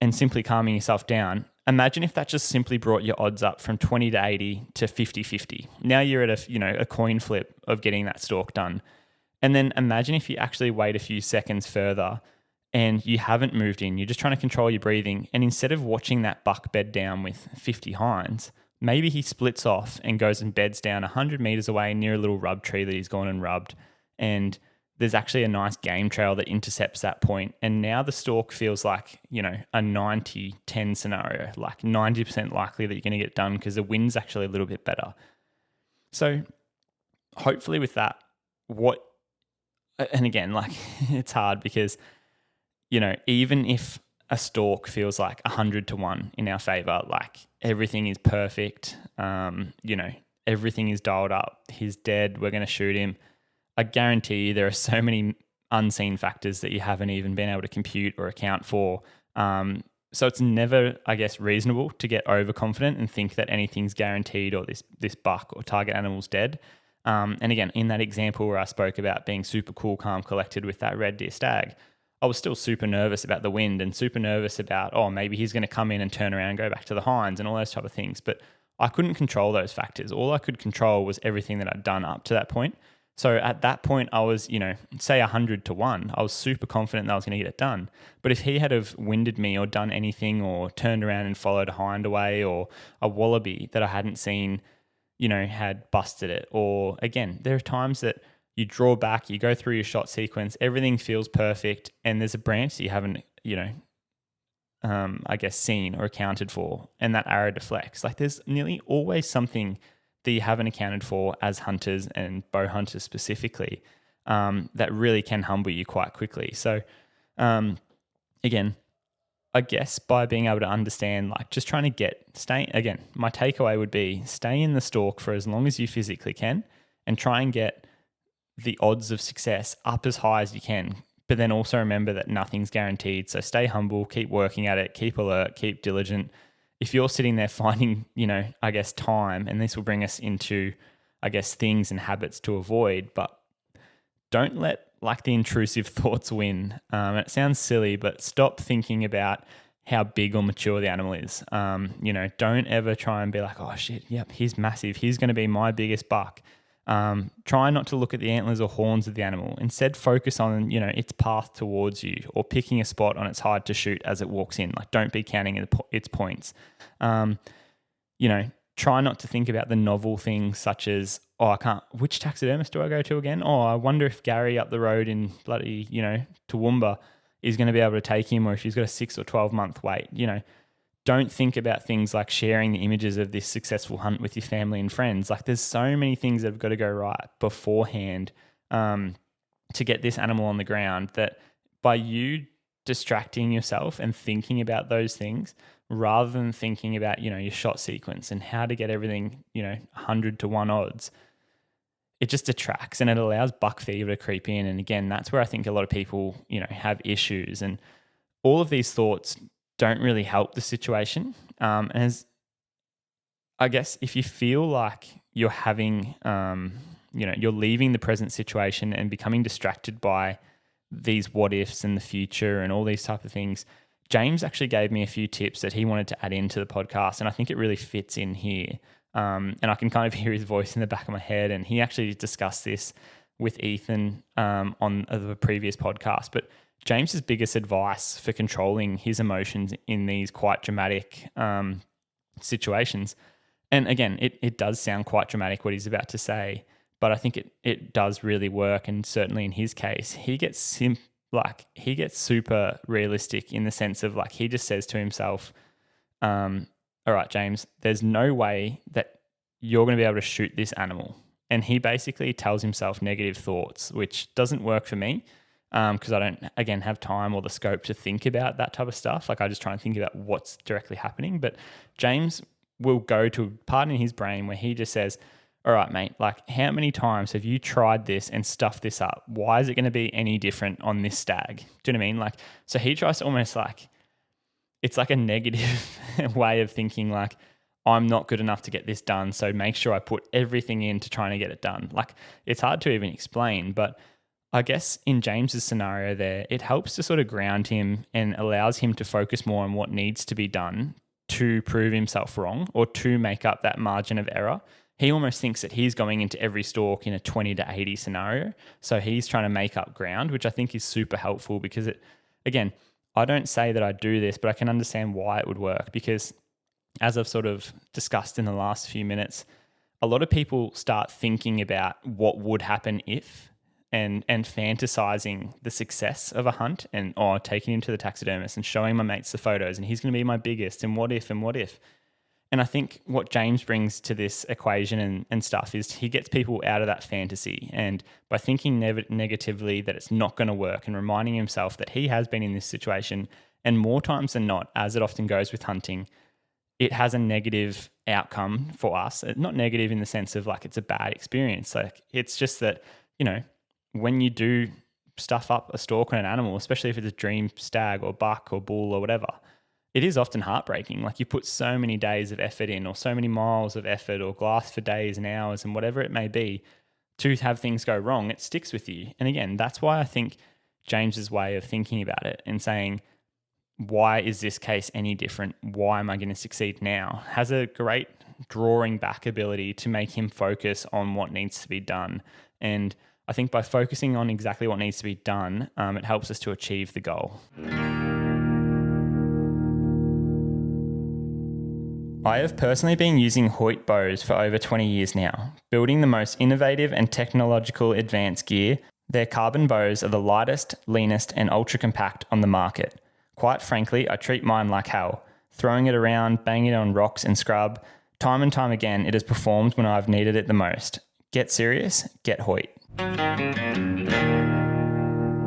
and simply calming yourself down. Imagine if that just simply brought your odds up from 20 to 80 to 50-50. Now you're at a coin flip of getting that stalk done. And then imagine if you actually wait a few seconds further and you haven't moved in, you're just trying to control your breathing. And instead of watching that buck bed down with 50 hinds, maybe he splits off and goes and beds down 100 meters away near a little rub tree that he's gone and rubbed. And there's actually a nice game trail that intercepts that point. And now the stalk feels like, a 90-10 scenario, 90% likely that you're going to get done because the wind's actually a little bit better. So hopefully with that, and again, it's hard because, even if a stalk feels 100 to 1 in our favor, everything is perfect, everything is dialed up, he's dead, we're going to shoot him. I guarantee you there are so many unseen factors that you haven't even been able to compute or account for. So it's never, I guess, reasonable to get overconfident and think that anything's guaranteed or this buck or target animal's dead. And again, in that example where I spoke about being super cool, calm, collected with that red deer stag, I was still super nervous about the wind and super nervous about, maybe he's going to come in and turn around and go back to the hinds and all those type of things. But I couldn't control those factors. All I could control was everything that I'd done up to that point. So at that point, I was, say 100 to 1. I was super confident that I was going to get it done. But if he had have winded me or done anything or turned around and followed a hind away, or a wallaby that I hadn't seen, had busted it. Or again, there are times that you draw back, you go through your shot sequence, everything feels perfect, and there's a branch that you haven't, I guess, seen or accounted for, and that arrow deflects. There's nearly always something that you haven't accounted for as hunters and bow hunters specifically, that really can humble you quite quickly. So again, I guess by being able to understand, just trying to my takeaway would be stay in the stalk for as long as you physically can and try and get the odds of success up as high as you can. But then also remember that nothing's guaranteed. So stay humble, keep working at it, keep alert, keep diligent. If you're sitting there finding, time, and this will bring us into, things and habits to avoid, but don't let the intrusive thoughts win. It sounds silly, but stop thinking about how big or mature the animal is. Don't ever try and be like, oh shit, yep, he's massive. He's going to be my biggest buck. Try not to look at the antlers or horns of the animal. Instead, focus on, its path towards you, or picking a spot on its hide to shoot as it walks in. Don't be counting its points. Try not to think about the novel things such as, which taxidermist do I go to again? I wonder if Gary up the road in bloody, Toowoomba is going to be able to take him, or if he's got a 6 or 12 month wait. Don't think about things like sharing the images of this successful hunt with your family and friends. There's so many things that have got to go right beforehand to get this animal on the ground, that by you distracting yourself and thinking about those things rather than thinking about, your shot sequence and how to get everything, 100 to 1 odds, it just detracts and it allows buck fever to creep in. And again, that's where I think a lot of people, have issues. And all of these thoughts don't really help the situation. If you feel like you're having, you're leaving the present situation and becoming distracted by these what ifs in the future and all these type of things, James actually gave me a few tips that he wanted to add into the podcast, and I think it really fits in here. And I can kind of hear his voice in the back of my head, and he actually discussed this with Ethan on the previous podcast. But James's biggest advice for controlling his emotions in these quite dramatic situations, and again, it does sound quite dramatic what he's about to say, but I think it does really work. And certainly in his case, he gets super realistic in the sense of he just says to himself, all right, James, there's no way that you're going to be able to shoot this animal. And he basically tells himself negative thoughts, which doesn't work for me because I don't, again, have time or the scope to think about that type of stuff. I just try and think about what's directly happening. But James will go to a part in his brain where he just says, all right, mate, how many times have you tried this and stuffed this up? Why is it going to be any different on this stag? Do you know what I mean? So he tries to almost it's a negative way of thinking, I'm not good enough to get this done, so make sure I put everything into trying to get it done. It's hard to even explain, but I guess in James's scenario there, it helps to sort of ground him and allows him to focus more on what needs to be done to prove himself wrong or to make up that margin of error. He almost thinks that he's going into every stalk in a 20 to 80 scenario. So he's trying to make up ground, which I think is super helpful because again, I don't say that I do this, but I can understand why it would work because as I've sort of discussed in the last few minutes, a lot of people start thinking about what would happen if and fantasizing the success of a hunt and taking him to the taxidermist and showing my mates the photos and he's going to be my biggest and what if. And I think what James brings to this equation and stuff is he gets people out of that fantasy. And by thinking negatively that it's not going to work and reminding himself that he has been in this situation, and more times than not, as it often goes with hunting, it has a negative outcome for us. Not negative in the sense of it's a bad experience. It's just that, when you do stuff up a stalk on an animal, especially if it's a dream stag or buck or bull or whatever, it is often heartbreaking. You put so many days of effort in or so many miles of effort or glass for days and hours and whatever it may be to have things go wrong, it sticks with you. And again, that's why I think James's way of thinking about it and saying, why is this case any different? Why am I going to succeed now? Has a great drawing back ability to make him focus on what needs to be done. And I think by focusing on exactly what needs to be done, it helps us to achieve the goal. I have personally been using Hoyt bows for over 20 years now, building the most innovative and technological advanced gear. Their carbon bows are the lightest, leanest, and ultra compact on the market. Quite frankly, I treat mine like hell, throwing it around, banging it on rocks and scrub. Time and time again, it has performed when I've needed it the most. Get serious, get Hoyt.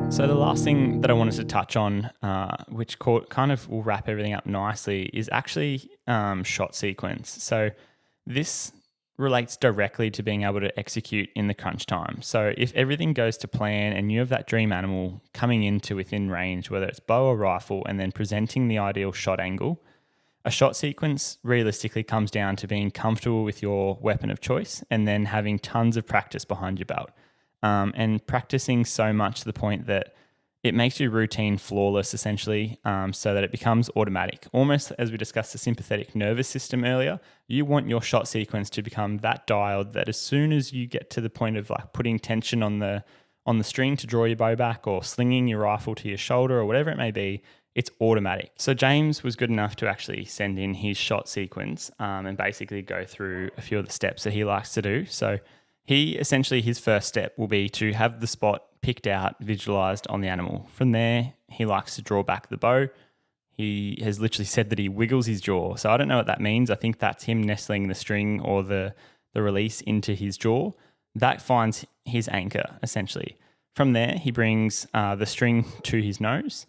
So the last thing that I wanted to touch on, which kind of will wrap everything up nicely, is actually shot sequence. So this relates directly to being able to execute in the crunch time. So if everything goes to plan and you have that dream animal coming into within range, whether it's bow or rifle, and then presenting the ideal shot angle, a shot sequence realistically comes down to being comfortable with your weapon of choice and then having tons of practice behind your belt. And practicing so much to the point that it makes your routine flawless, essentially, so that it becomes automatic. Almost as we discussed the sympathetic nervous system earlier, you want your shot sequence to become that dialed that as soon as you get to the point of like putting tension on the string to draw your bow back or slinging your rifle to your shoulder or whatever it may be, it's automatic. So James was good enough to actually send in his shot sequence and basically go through a few of the steps that he likes to do. So he essentially, his first step will be to have the spot picked out, visualized on the animal. From there, he likes to draw back the bow. He has literally said that he wiggles his jaw. So I don't know what that means. I think that's him nestling the string or the release into his jaw. That finds his anchor, essentially. From there, he brings the string to his nose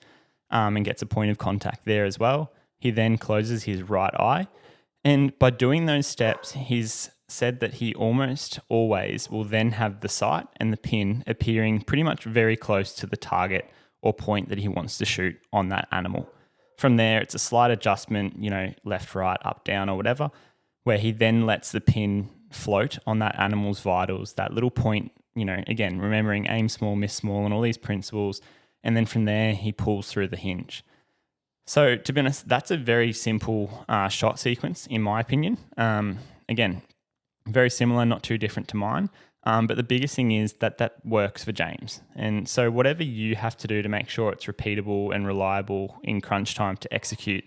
and gets a point of contact there as well. He then closes his right eye. And by doing those steps, he's said that he almost always will then have the sight and the pin appearing pretty much very close to the target or point that he wants to shoot on that animal. From there, it's a slight adjustment, left, right, up, down, or whatever, where he then lets the pin float on that animal's vitals, that little point, again, remembering aim small, miss small, and all these principles. And then from there, he pulls through the hinge. So to be honest, that's a very simple shot sequence, in my opinion. Again, very similar, not too different to mine. But the biggest thing is that works for James. And so whatever you have to do to make sure it's repeatable and reliable in crunch time to execute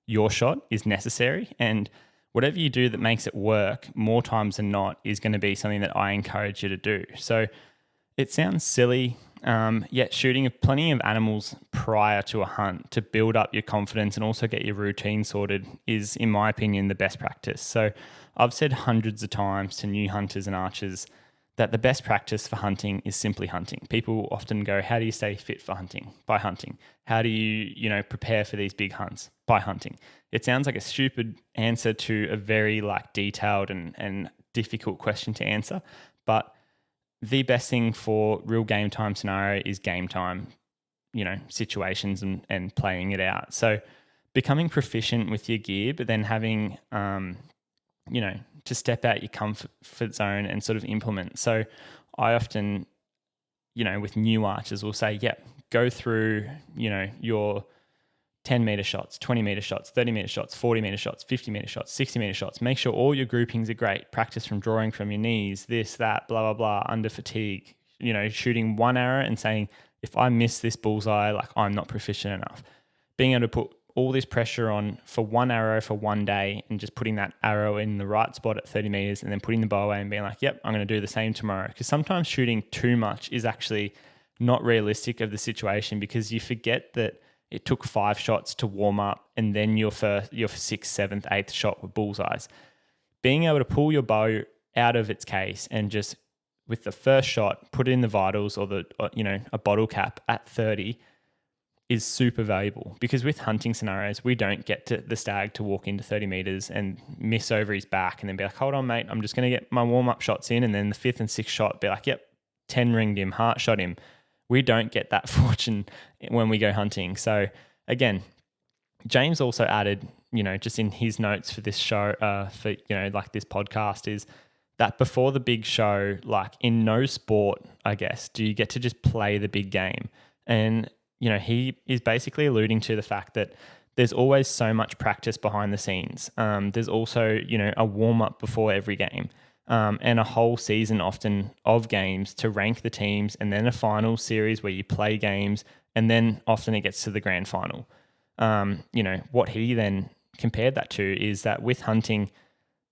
your shot is necessary. And whatever you do that makes it work more times than not is going to be something that I encourage you to do. So it sounds silly, yet shooting plenty of animals prior to a hunt to build up your confidence and also get your routine sorted is, in my opinion, the best practice. So I've said hundreds of times to new hunters and archers that the best practice for hunting is simply hunting. People often go, how do you stay fit for hunting? By hunting. How do you, prepare for these big hunts? By hunting. It sounds like a stupid answer to a very detailed and difficult question to answer, but the best thing for real game time scenario is game time, situations and playing it out. So becoming proficient with your gear, but then having, to step out your comfort zone and sort of implement. So I often, with new archers will say, go through, your 10-meter shots, 20-meter shots, 30-meter shots, 40-meter shots, 50-meter shots, 60-meter shots. Make sure all your groupings are great. Practice from drawing from your knees, this, that, blah, blah, blah, under fatigue. Shooting one arrow and saying, if I miss this bullseye, I'm not proficient enough. Being able to put all this pressure on for one arrow for one day and just putting that arrow in the right spot at 30 meters and then putting the bow away and being like, yep, I'm going to do the same tomorrow. Because sometimes shooting too much is actually not realistic of the situation because you forget that it took 5 shots to warm up and then your 6th, 7th, 8th shot were bullseyes. Being able to pull your bow out of its case and just with the first shot, put it in the vitals or a bottle cap at 30 is super valuable because with hunting scenarios, we don't get to the stag to walk into 30 meters and miss over his back and then be like, hold on, mate, I'm just going to get my warm-up shots in. And then the 5th and 6th shot, be like, yep, 10 ringed him, heart shot him. We don't get that fortune when we go hunting. So again, James also added, just in his notes for this show, this podcast is that before the big show, in no sport, I guess, do you get to just play the big game. And he is basically alluding to the fact that there's always so much practice behind the scenes. There's also, a warm-up before every game and a whole season often of games to rank the teams and then a final series where you play games and then often it gets to the grand final. What he then compared that to is that with hunting,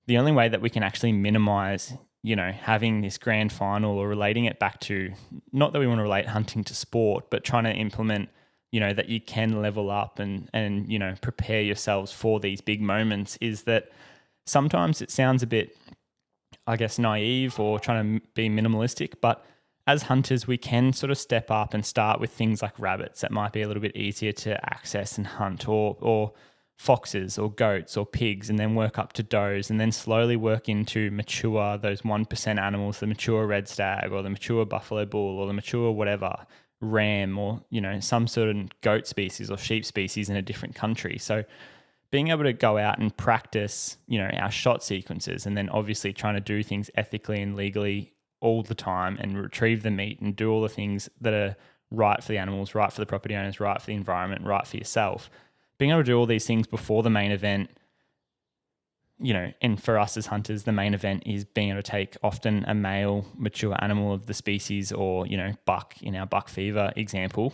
the only way that we can actually minimize having this grand final or relating it back to, not that we want to relate hunting to sport, but trying to implement, that you can level up and prepare yourselves for these big moments is that sometimes it sounds a bit, I guess, naive or trying to be minimalistic, but as hunters, we can sort of step up and start with things like rabbits that might be a little bit easier to access and hunt or foxes or goats or pigs, and then work up to does, and then slowly work into mature, those 1% animals, the mature red stag or the mature buffalo bull or the mature whatever, ram, or, some sort of goat species or sheep species in a different country. So being able to go out and practice, our shot sequences, and then obviously trying to do things ethically and legally all the time and retrieve the meat and do all the things that are right for the animals, right for the property owners, right for the environment, right for yourself. Being able to do all these things before the main event, and for us as hunters, the main event is being able to take often a male mature animal of the species, or, buck in our buck fever example.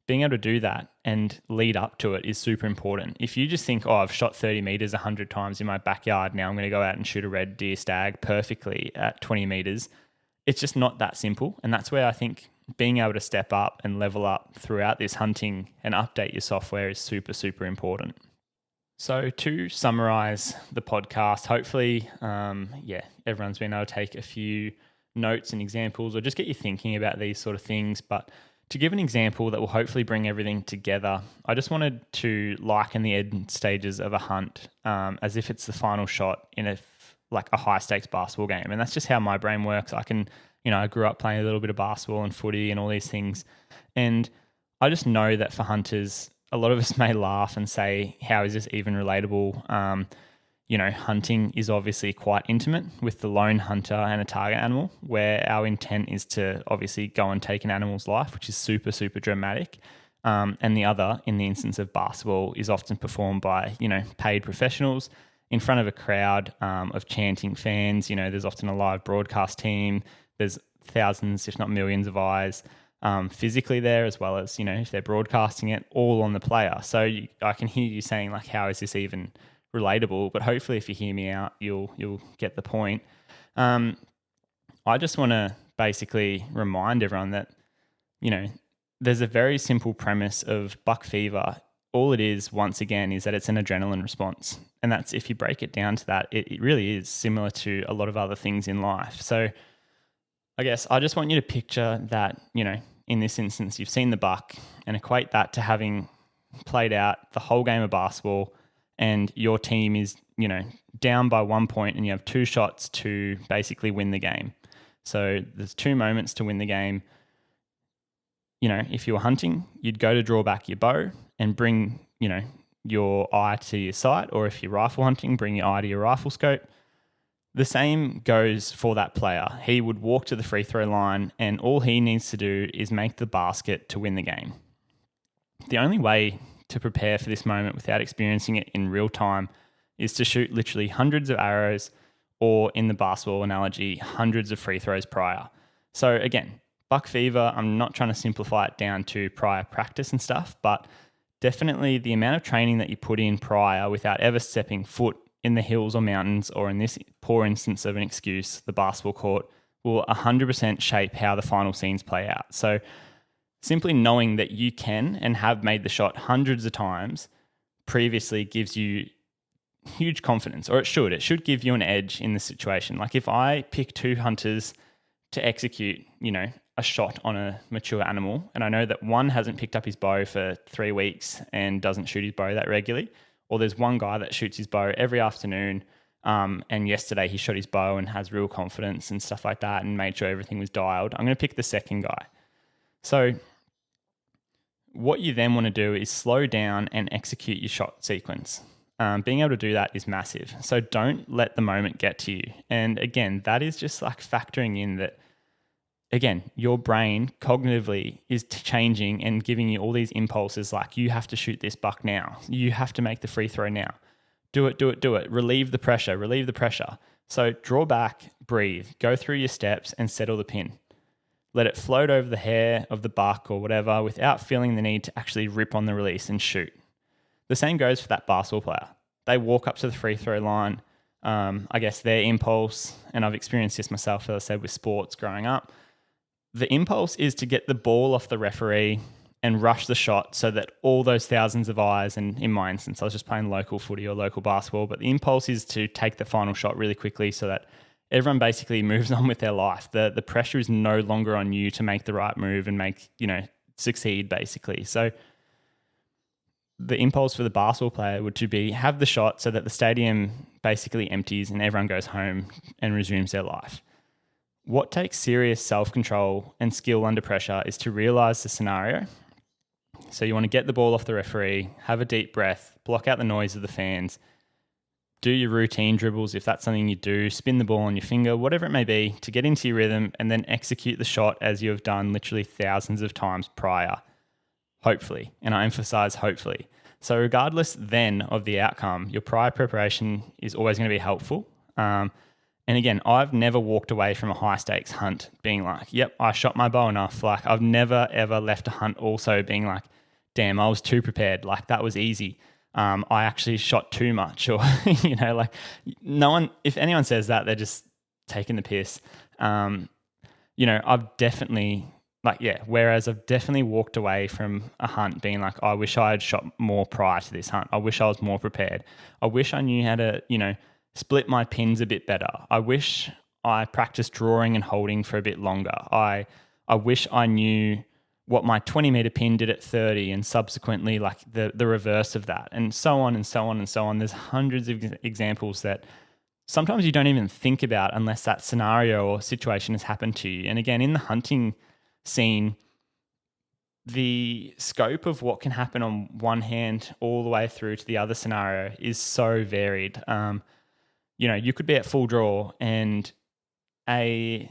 Being able to do that and lead up to it is super important. If you just think, I've shot 30 meters 100 times in my backyard, now I'm going to go out and shoot a red deer stag perfectly at 20 meters, it's just not that simple. And that's where I think being able to step up and level up throughout this hunting and update your software is super, super important. So to summarize the podcast, hopefully, everyone's been able to take a few notes and examples, or just get you thinking about these sort of things. But to give an example that will hopefully bring everything together, I just wanted to liken the end stages of a hunt as if it's the final shot in a high stakes basketball game. And that's just how my brain works. I grew up playing a little bit of basketball and footy and all these things. And I just know that for hunters, a lot of us may laugh and say, how is this even relatable? Hunting is obviously quite intimate with the lone hunter and a target animal, where our intent is to obviously go and take an animal's life, which is super, super dramatic. And the other, in the instance of basketball, is often performed by, paid professionals in front of a crowd of chanting fans. There's often a live broadcast team. There's thousands, if not millions of eyes physically there, as well as, if they're broadcasting it, all on the player. So I can hear you saying, how is this even relatable? But hopefully if you hear me out, you'll get the point. I just want to basically remind everyone that, there's a very simple premise of buck fever. All it is, once again, is that it's an adrenaline response. And that's, if you break it down to that, it really is similar to a lot of other things in life. So I guess I just want you to picture that, in this instance, you've seen the buck, and equate that to having played out the whole game of basketball, and your team is, down by 1 point, and you have 2 shots to basically win the game. So there's 2 moments to win the game. If you were hunting, you'd go to draw back your bow and bring, your eye to your sight, or if you're rifle hunting, bring your eye to your rifle scope. The same goes for that player. He would walk to the free throw line, and all he needs to do is make the basket to win the game. The only way to prepare for this moment without experiencing it in real time is to shoot literally hundreds of arrows, or in the basketball analogy, hundreds of free throws prior. So again, buck fever, I'm not trying to simplify it down to prior practice and stuff, but definitely the amount of training that you put in prior without ever stepping foot in the hills or mountains, or in this poor instance of an excuse, the basketball court, will 100% shape how the final scenes play out. So simply knowing that you can and have made the shot hundreds of times previously gives you huge confidence, or it should give you an edge in the situation. Like if I pick 2 hunters to execute, a shot on a mature animal, and I know that one hasn't picked up his bow for 3 weeks and doesn't shoot his bow that regularly, or there's one guy that shoots his bow every afternoon, and yesterday he shot his bow and has real confidence and stuff like that and made sure everything was dialed, I'm going to pick the second guy. So what you then want to do is slow down and execute your shot sequence. Being able to do that is massive. So don't let the moment get to you. And again, that is just factoring in that, again, your brain cognitively is changing and giving you all these impulses like, you have to shoot this buck now. You have to make the free throw now. Do it. Relieve the pressure. So draw back, breathe, go through your steps and settle the pin. Let it float over the hair of the buck or whatever without feeling the need to actually rip on the release and shoot. The same goes for that basketball player. They walk up to the free throw line. I guess their impulse, and I've experienced this myself, as I said, with sports growing up, the impulse is to get the ball off the referee and rush the shot so that all those thousands of eyes, and in my instance, I was just playing local footy or local basketball, but the impulse is to take the final shot really quickly so that everyone basically moves on with their life. The pressure is no longer on you to make the right move and succeed basically. So the impulse for the basketball player would to be have the shot so that the stadium basically empties and everyone goes home and resumes their life. What takes serious self-control and skill under pressure is to realize the scenario. So you want to get the ball off the referee, have a deep breath, block out the noise of the fans, do your routine dribbles if that's something you do, spin the ball on your finger, whatever it may be, to get into your rhythm and then execute the shot as you have done literally thousands of times prior. Hopefully, and I emphasize hopefully. So regardless then of the outcome, your prior preparation is always going to be helpful. And again, I've never walked away from a high stakes hunt being like, yep, I shot my bow enough. Like I've never ever left a hunt also being like, damn, I was too prepared. Like that was easy. I actually shot too much, or, like no one, if anyone says that, they're just taking the piss. I've definitely whereas I've definitely walked away from a hunt being like, I wish I had shot more prior to this hunt. I wish I was more prepared. I wish I knew how to, split my pins a bit better. I wish I practiced drawing and holding for a bit longer. I wish I knew what my 20-meter pin did at 30 and subsequently like the reverse of that, and so on and so on and so on. There's hundreds of examples that sometimes you don't even think about unless that scenario or situation has happened to you. And again, in the hunting scene, the scope of what can happen on one hand all the way through to the other scenario is so varied. You could be at full draw and a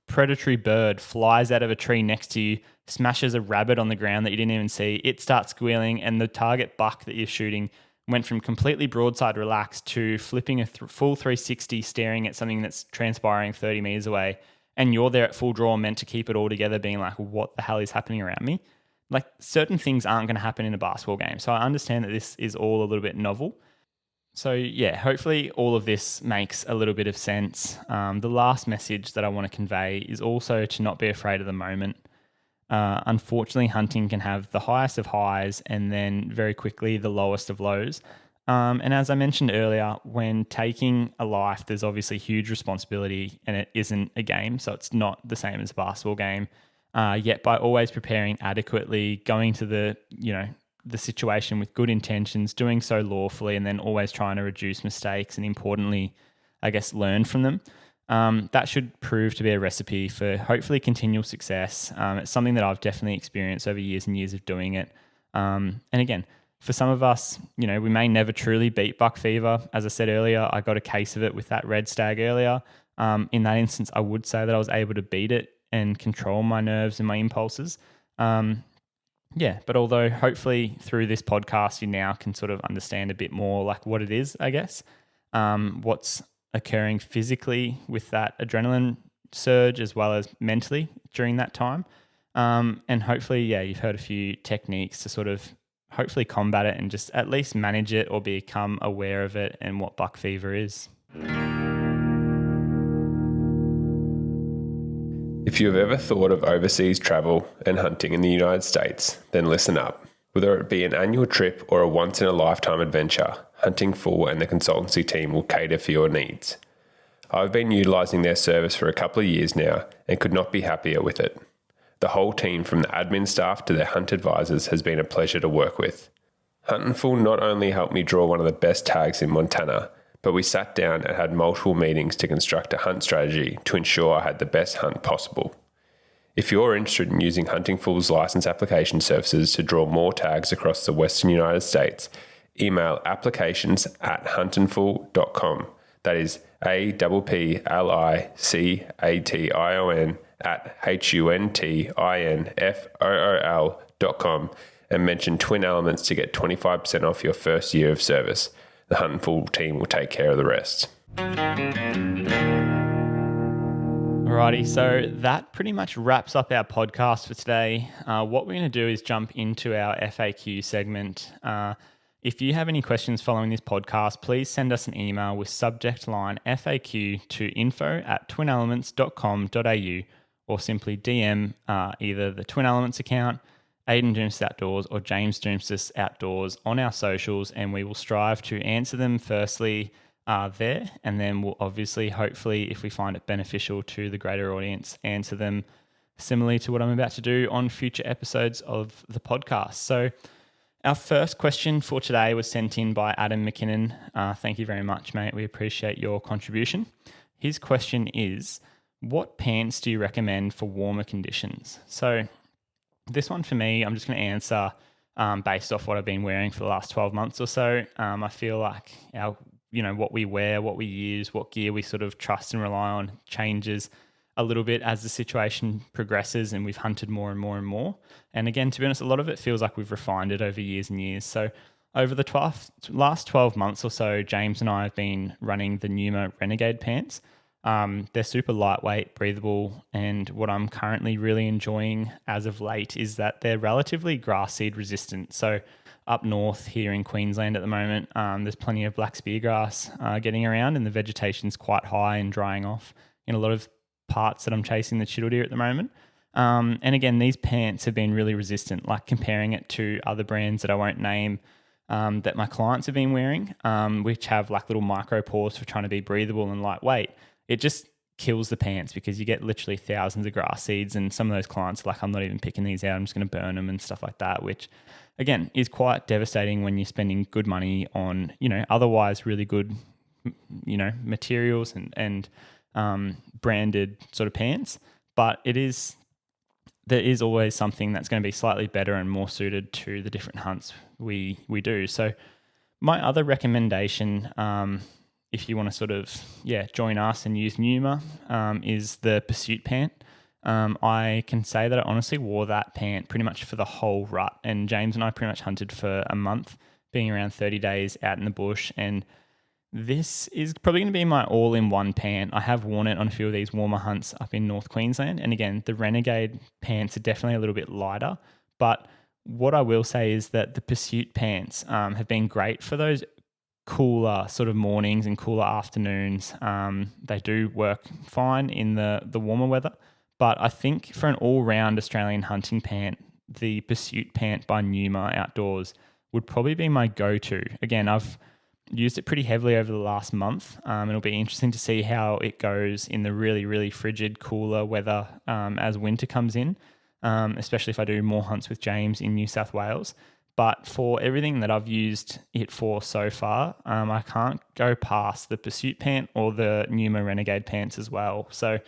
predatory bird flies out of a tree next to you, smashes a rabbit on the ground that you didn't even see. It starts squealing, and the target buck that you're shooting went from completely broadside relaxed to flipping a full 360, staring at something that's transpiring 30 meters away. And you're there at full draw, meant to keep it all together, being like, what the hell is happening around me? Like, certain things aren't going to happen in a basketball game. So I understand that this is all a little bit novel. So yeah, hopefully all of this makes a little bit of sense. The last message that I want to convey is also to not be afraid of the moment. Unfortunately, hunting can have the highest of highs and then very quickly the lowest of lows. And as I mentioned earlier, when taking a life, there's obviously huge responsibility, and it isn't a game. So it's not the same as a basketball game. Yet by always preparing adequately, going to the situation with good intentions, doing so lawfully, and then always trying to reduce mistakes and, importantly, I guess, learn from them. That should prove to be a recipe for hopefully continual success. It's something that I've definitely experienced over years and years of doing it. And again, for some of us, we may never truly beat buck fever. As I said earlier, I got a case of it with that red stag earlier. In that instance, I would say that I was able to beat it and control my nerves and my impulses. But although hopefully through this podcast, you now can sort of understand a bit more like what it is, I guess, what's occurring physically with that adrenaline surge as well as mentally during that time. And hopefully, you've heard a few techniques to sort of hopefully combat it and just at least manage it or become aware of it and what buck fever is.
If you have ever thought of overseas travel and hunting in the United States, then listen up. Whether it be an annual trip or a once-in-a-lifetime adventure, Hunting Full and the consultancy team will cater for your needs. I've been utilising their service for a couple of years now and could not be happier with it. The whole team, from the admin staff to their hunt advisors, has been a pleasure to work with. Hunting Full not only helped me draw one of the best tags in Montana, but we sat down and had multiple meetings to construct a hunt strategy to ensure I had the best hunt possible. If you're interested in using Hunting Full's license application services to draw more tags across the Western United States, email applications@huntingfull.com. That is APPLICATION@HUNTINFOOL.com and mention Twin Elements to get 25% off your first year of service. The Hunting Full team will take care of the rest.
Alrighty, so that pretty much wraps up our podcast for today. What we're going to do is jump into our FAQ segment. If you have any questions following this podcast, please send us an email with subject line FAQ to info@twinelements.com.au or simply DM either the Twin Elements account, Ayden Doumtsis Outdoors, or James Doumtsis Outdoors on our socials, and we will strive to answer them firstly there, and then we'll obviously, hopefully, if we find it beneficial to the greater audience, answer them similarly to what I'm about to do on future episodes of the podcast. So our first question for today was sent in by Adam McKinnon. Thank you very much, mate. We appreciate your contribution. His question is, what pants do you recommend for warmer conditions? So this one for me, I'm just going to answer based off what I've been wearing for the last 12 months or so. I feel like what we wear, what we use, what gear we sort of trust and rely on changes a little bit as the situation progresses and we've hunted more and more and more. And again, to be honest, a lot of it feels like we've refined it over years and years. So over the last 12 months or so, James and I have been running the Numa Renegade pants. They're super lightweight, breathable, and what I'm currently really enjoying as of late is that they're relatively grass seed resistant. So up north here in Queensland at the moment, there's plenty of black spear grass getting around, and the vegetation's quite high and drying off in a lot of parts that I'm chasing the chital deer at the moment. And again, these pants have been really resistant, like comparing it to other brands that I won't name that my clients have been wearing, which have like little micro pores for trying to be breathable and lightweight. It just kills the pants because you get literally thousands of grass seeds, and some of those clients are like, I'm not even picking these out, I'm just going to burn them and stuff like that, which again is quite devastating when you're spending good money on, otherwise really good, materials and branded sort of pants. But there is always something that's going to be slightly better and more suited to the different hunts we do. So my other recommendation, if you want to sort of, join us and use Numa, is the Pursuit pant. I can say that I honestly wore that pant pretty much for the whole rut. And James and I pretty much hunted for a month, being around 30 days out in the bush. And this is probably going to be my all-in-one pant. I have worn it on a few of these warmer hunts up in North Queensland. And again, the Renegade pants are definitely a little bit lighter. But what I will say is that the Pursuit pants have been great for those cooler sort of mornings and cooler afternoons. They do work fine in the warmer weather. But I think for an all-round Australian hunting pant, the Pursuit pant by Numa Outdoors would probably be my go-to. Again, I've used it pretty heavily over the last month. It'll be interesting to see how it goes in the really, really frigid, cooler weather as winter comes in, especially if I do more hunts with James in New South Wales. But for everything that I've used it for so far, I can't go past the Pursuit pant or the Numa Renegade pants as well. So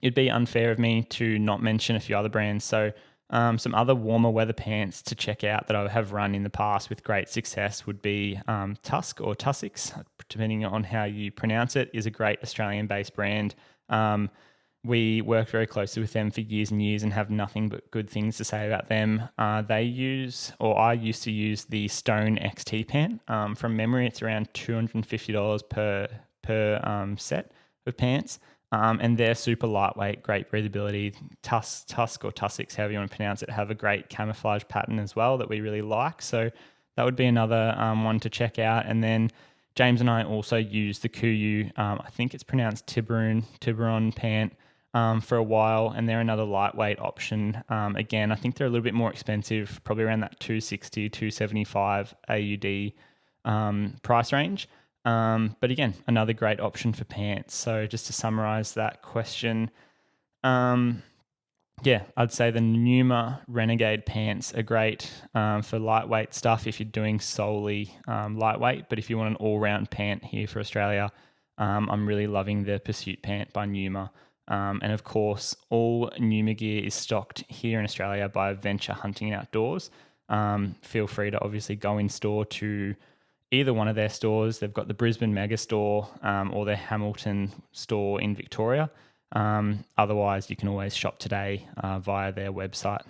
it'd be unfair of me to not mention a few other brands. So some other warmer weather pants to check out that I have run in the past with great success would be Tusk or Tussix, depending on how you pronounce it, is a great Australian-based brand. We worked very closely with them for years and years and have nothing but good things to say about them. I used to use the Stone XT pant. From memory, it's around $250 per set of pants. And they're super lightweight, great breathability. Tusk or Tussix, however you want to pronounce it, have a great camouflage pattern as well that we really like. So that would be another one to check out. And then James and I also use the Kuiu, I think it's pronounced Tiburon pant for a while, and they're another lightweight option. Again, I think they're a little bit more expensive, probably around that 260, 275 AUD price range. But again, another great option for pants. So just to summarize that question, I'd say the Numa Renegade pants are great for lightweight stuff if you're doing solely lightweight. But if you want an all-round pant here for Australia, I'm really loving the Pursuit pant by Numa. And of course, all Numa gear is stocked here in Australia by Venture Hunting and Outdoors. Feel free to obviously go in store to either one of their stores. They've got the Brisbane Mega Store or their Hamilton store in Victoria. Otherwise, you can always shop today via their website.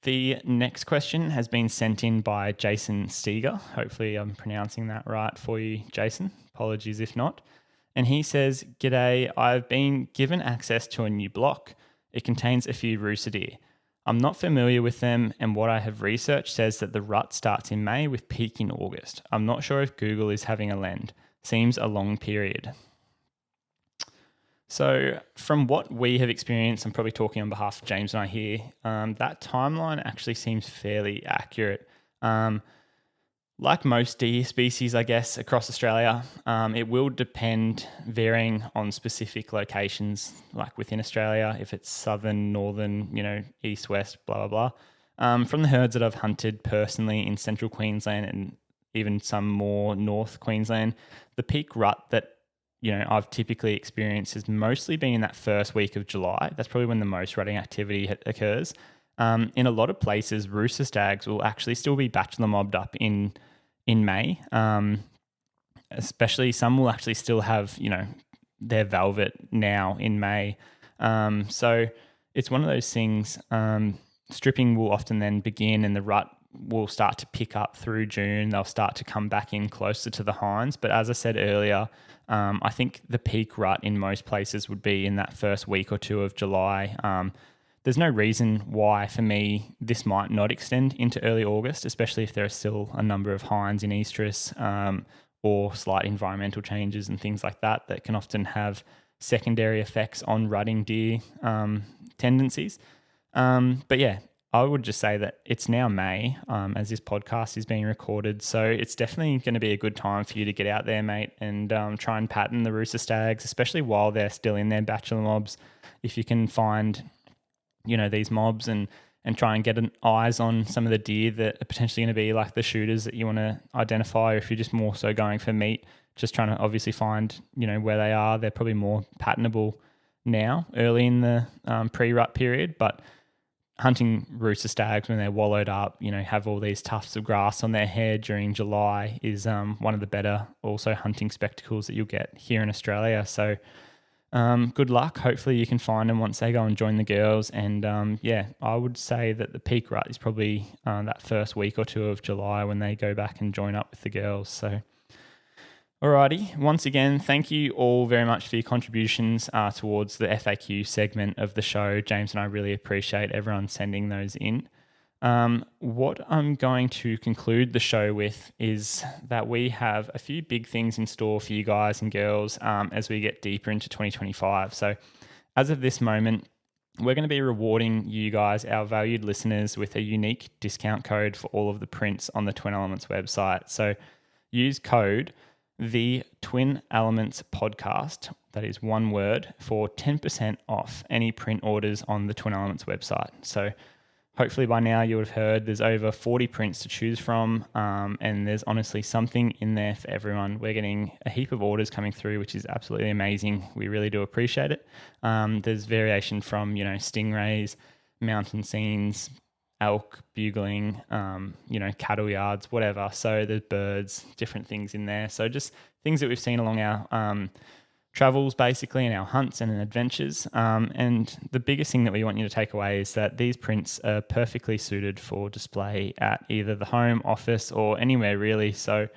The next question has been sent in by Jason Steger. Hopefully I'm pronouncing that right for you, Jason. Apologies if not. And he says, "G'day, I've been given access to a new block. It contains a few rooster deer. I'm not familiar with them, and what I have researched says that the rut starts in May with peak in August. I'm not sure if Google is having a lend. Seems a long period." So from what we have experienced, I'm probably talking on behalf of James and I here, that timeline actually seems fairly accurate. Like most deer species, I guess, across Australia, it will depend varying on specific locations, like within Australia, if it's southern, northern, east, west, blah, blah, blah. From the herds that I've hunted personally in central Queensland and even some more north Queensland, the peak rut that, I've typically experienced has mostly been in that first week of July. That's probably when the most rutting activity occurs. In a lot of places, rooster stags will actually still be bachelor mobbed up in May. Especially some will actually still have, their velvet now in May. So it's one of those things. Stripping will often then begin and the rut will start to pick up through June. They'll start to come back in closer to the hinds. But as I said earlier, I think the peak rut in most places would be in that first week or two of July. There's no reason why, for me, this might not extend into early August, especially if there are still a number of hinds in estrus or slight environmental changes and things like that that can often have secondary effects on rutting deer tendencies. But yeah, I would just say that it's now May as this podcast is being recorded. So it's definitely going to be a good time for you to get out there, mate, and try and pattern the rooster stags, especially while they're still in their bachelor mobs. If you can find these mobs and try and get eyes on some of the deer that are potentially going to be like the shooters that you want to identify, or if you're just more so going for meat, just trying to obviously find, where they are. They're probably more patternable now, early in the pre-rut period, but hunting rooster stags when they're wallowed up, have all these tufts of grass on their head during July is one of the better also hunting spectacles that you'll get here in Australia. So good luck. Hopefully you can find them once they go and join the girls. And I would say that the peak rut is probably that first week or two of July when they go back and join up with the girls. So, alrighty. Once again, thank you all very much for your contributions towards the FAQ segment of the show. James and I really appreciate everyone sending those in. What I'm going to conclude the show with is that we have a few big things in store for you guys and girls as we get deeper into 2025. So as of this moment, we're going to be rewarding you guys, our valued listeners, with a unique discount code for all of the prints on the Twin Elements website. So use code the Twin Elements Podcast, that is one word, for 10% off any print orders on the Twin Elements website. So hopefully by now you would have heard there's over 40 prints to choose from, and there's honestly something in there for everyone. We're getting a heap of orders coming through, which is absolutely amazing. We really do appreciate it. There's variation from, stingrays, mountain scenes, elk, bugling, cattle yards, whatever. So there's birds, different things in there. So just things that we've seen along our travels basically, and our hunts and adventures. And the biggest thing that we want you to take away is that these prints are perfectly suited for display at either the home, office, or anywhere really. So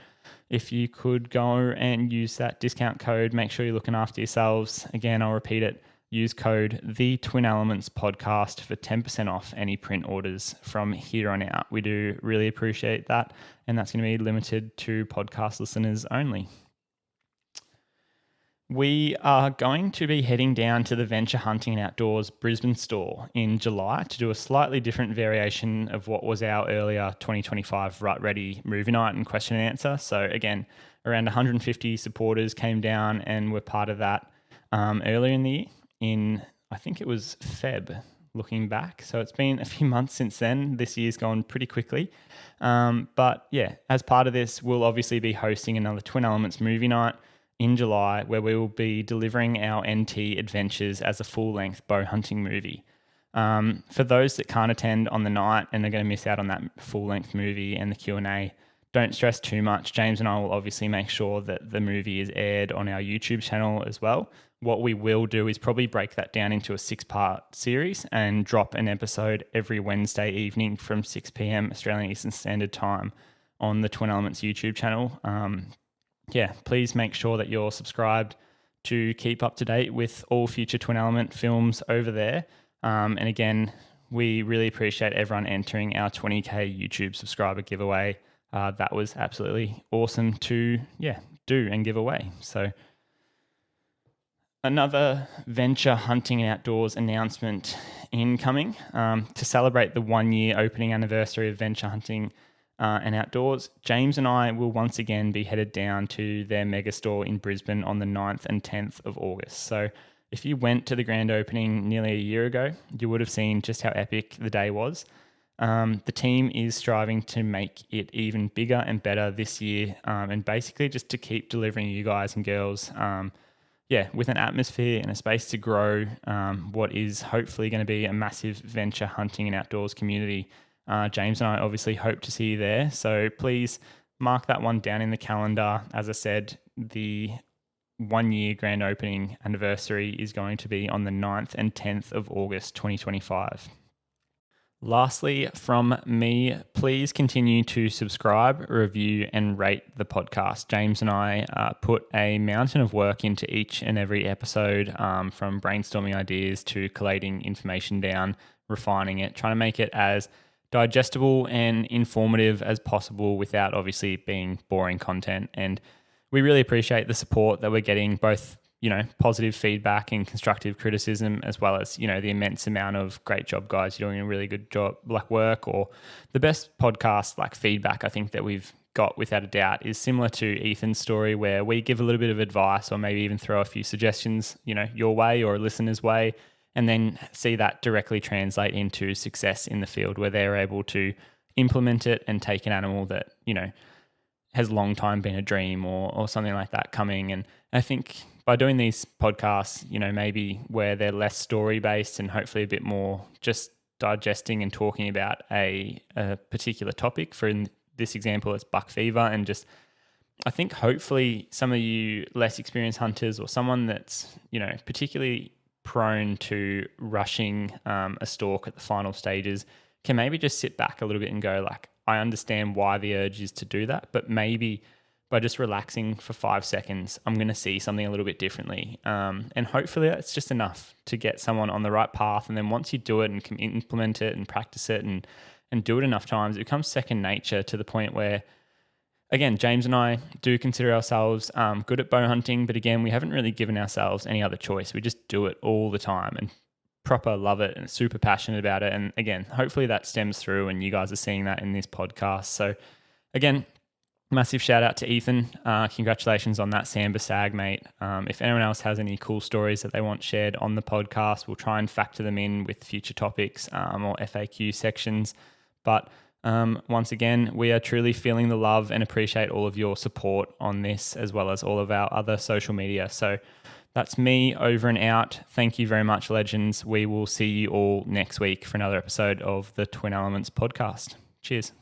if you could go and use that discount code, make sure you're looking after yourselves. Again, I'll repeat it. Use code the Twin Elements Podcast for 10% off any print orders from here on out. We do really appreciate that. And that's going to be limited to podcast listeners only. We are going to be heading down to the Venture Hunting and Outdoors Brisbane store in July to do a slightly different variation of what was our earlier 2025 Rut Ready movie night and question and answer. So again, around 150 supporters came down and were part of that earlier in the year in, I think it was Feb, looking back. So it's been a few months since then. This year's gone pretty quickly. But yeah, as part of this, we'll obviously be hosting another Twin Elements movie night in July, where we will be delivering our NT adventures as a full-length bow hunting movie. For those that can't attend on the night and are going to miss out on that full-length movie and the Q&A, don't stress too much. James and I will obviously make sure that the movie is aired on our YouTube channel as well. What we will do is probably break that down into a 6-part series and drop an episode every Wednesday evening from 6 p.m. Australian Eastern Standard Time on the Twin Elements YouTube channel. Please make sure that you're subscribed to keep up to date with all future Twin Element films over there. And again, we really appreciate everyone entering our 20k YouTube subscriber giveaway. That was absolutely awesome to do and give away. So another Venture Hunting and Outdoors announcement incoming to celebrate the 1-year opening anniversary of Venture Hunting and outdoors, James and I will once again be headed down to their mega store in Brisbane on the 9th and 10th of August. So if you went to the grand opening nearly a year ago, you would have seen just how epic the day was. The team is striving to make it even bigger and better this year, and basically just to keep delivering you guys and girls, with an atmosphere and a space to grow what is hopefully going to be a massive venture hunting and outdoors community. James and I obviously hope to see you there, so please mark that one down in the calendar. As I said, the 1 year grand opening anniversary is going to be on the 9th and 10th of August 2025. Lastly, from me, please continue to subscribe, review, and rate the podcast. James and I put a mountain of work into each and every episode, from brainstorming ideas to collating information down, refining it, trying to make it as digestible and informative as possible without obviously being boring content. And we really appreciate the support that we're getting, both positive feedback and constructive criticism, as well as, the immense amount of great job, guys, you're doing a really good job, work, or the best podcast feedback I think that we've got without a doubt is similar to Ethan's story, where we give a little bit of advice or maybe even throw a few suggestions, your way or a listener's way, and then see that directly translate into success in the field where they're able to implement it and take an animal that, has long time been a dream or something like that coming. And I think by doing these podcasts, maybe where they're less story based and hopefully a bit more just digesting and talking about a particular topic. For in this example, it's buck fever, and just I think hopefully some of you less experienced hunters or someone that's particularly prone to rushing a stalk at the final stages can maybe just sit back a little bit and go I understand why the urge is to do that, but maybe by just relaxing for 5 seconds, I'm going to see something a little bit differently. And hopefully that's just enough to get someone on the right path. And then once you do it and can implement it and practice it and do it enough times, it becomes second nature to the point where, again, James and I do consider ourselves good at bow hunting, but again, we haven't really given ourselves any other choice. We just do it all the time and proper love it and super passionate about it. And again, hopefully that stems through and you guys are seeing that in this podcast. So again, massive shout out to Ethan. Congratulations on that Samba Stag, mate. If anyone else has any cool stories that they want shared on the podcast, we'll try and factor them in with future topics or FAQ sections. But once again, we are truly feeling the love and appreciate all of your support on this, as well as all of our other social media. So that's me over and out. Thank you very much, legends. We will see you all next week for another episode of the Twin Elements podcast. Cheers.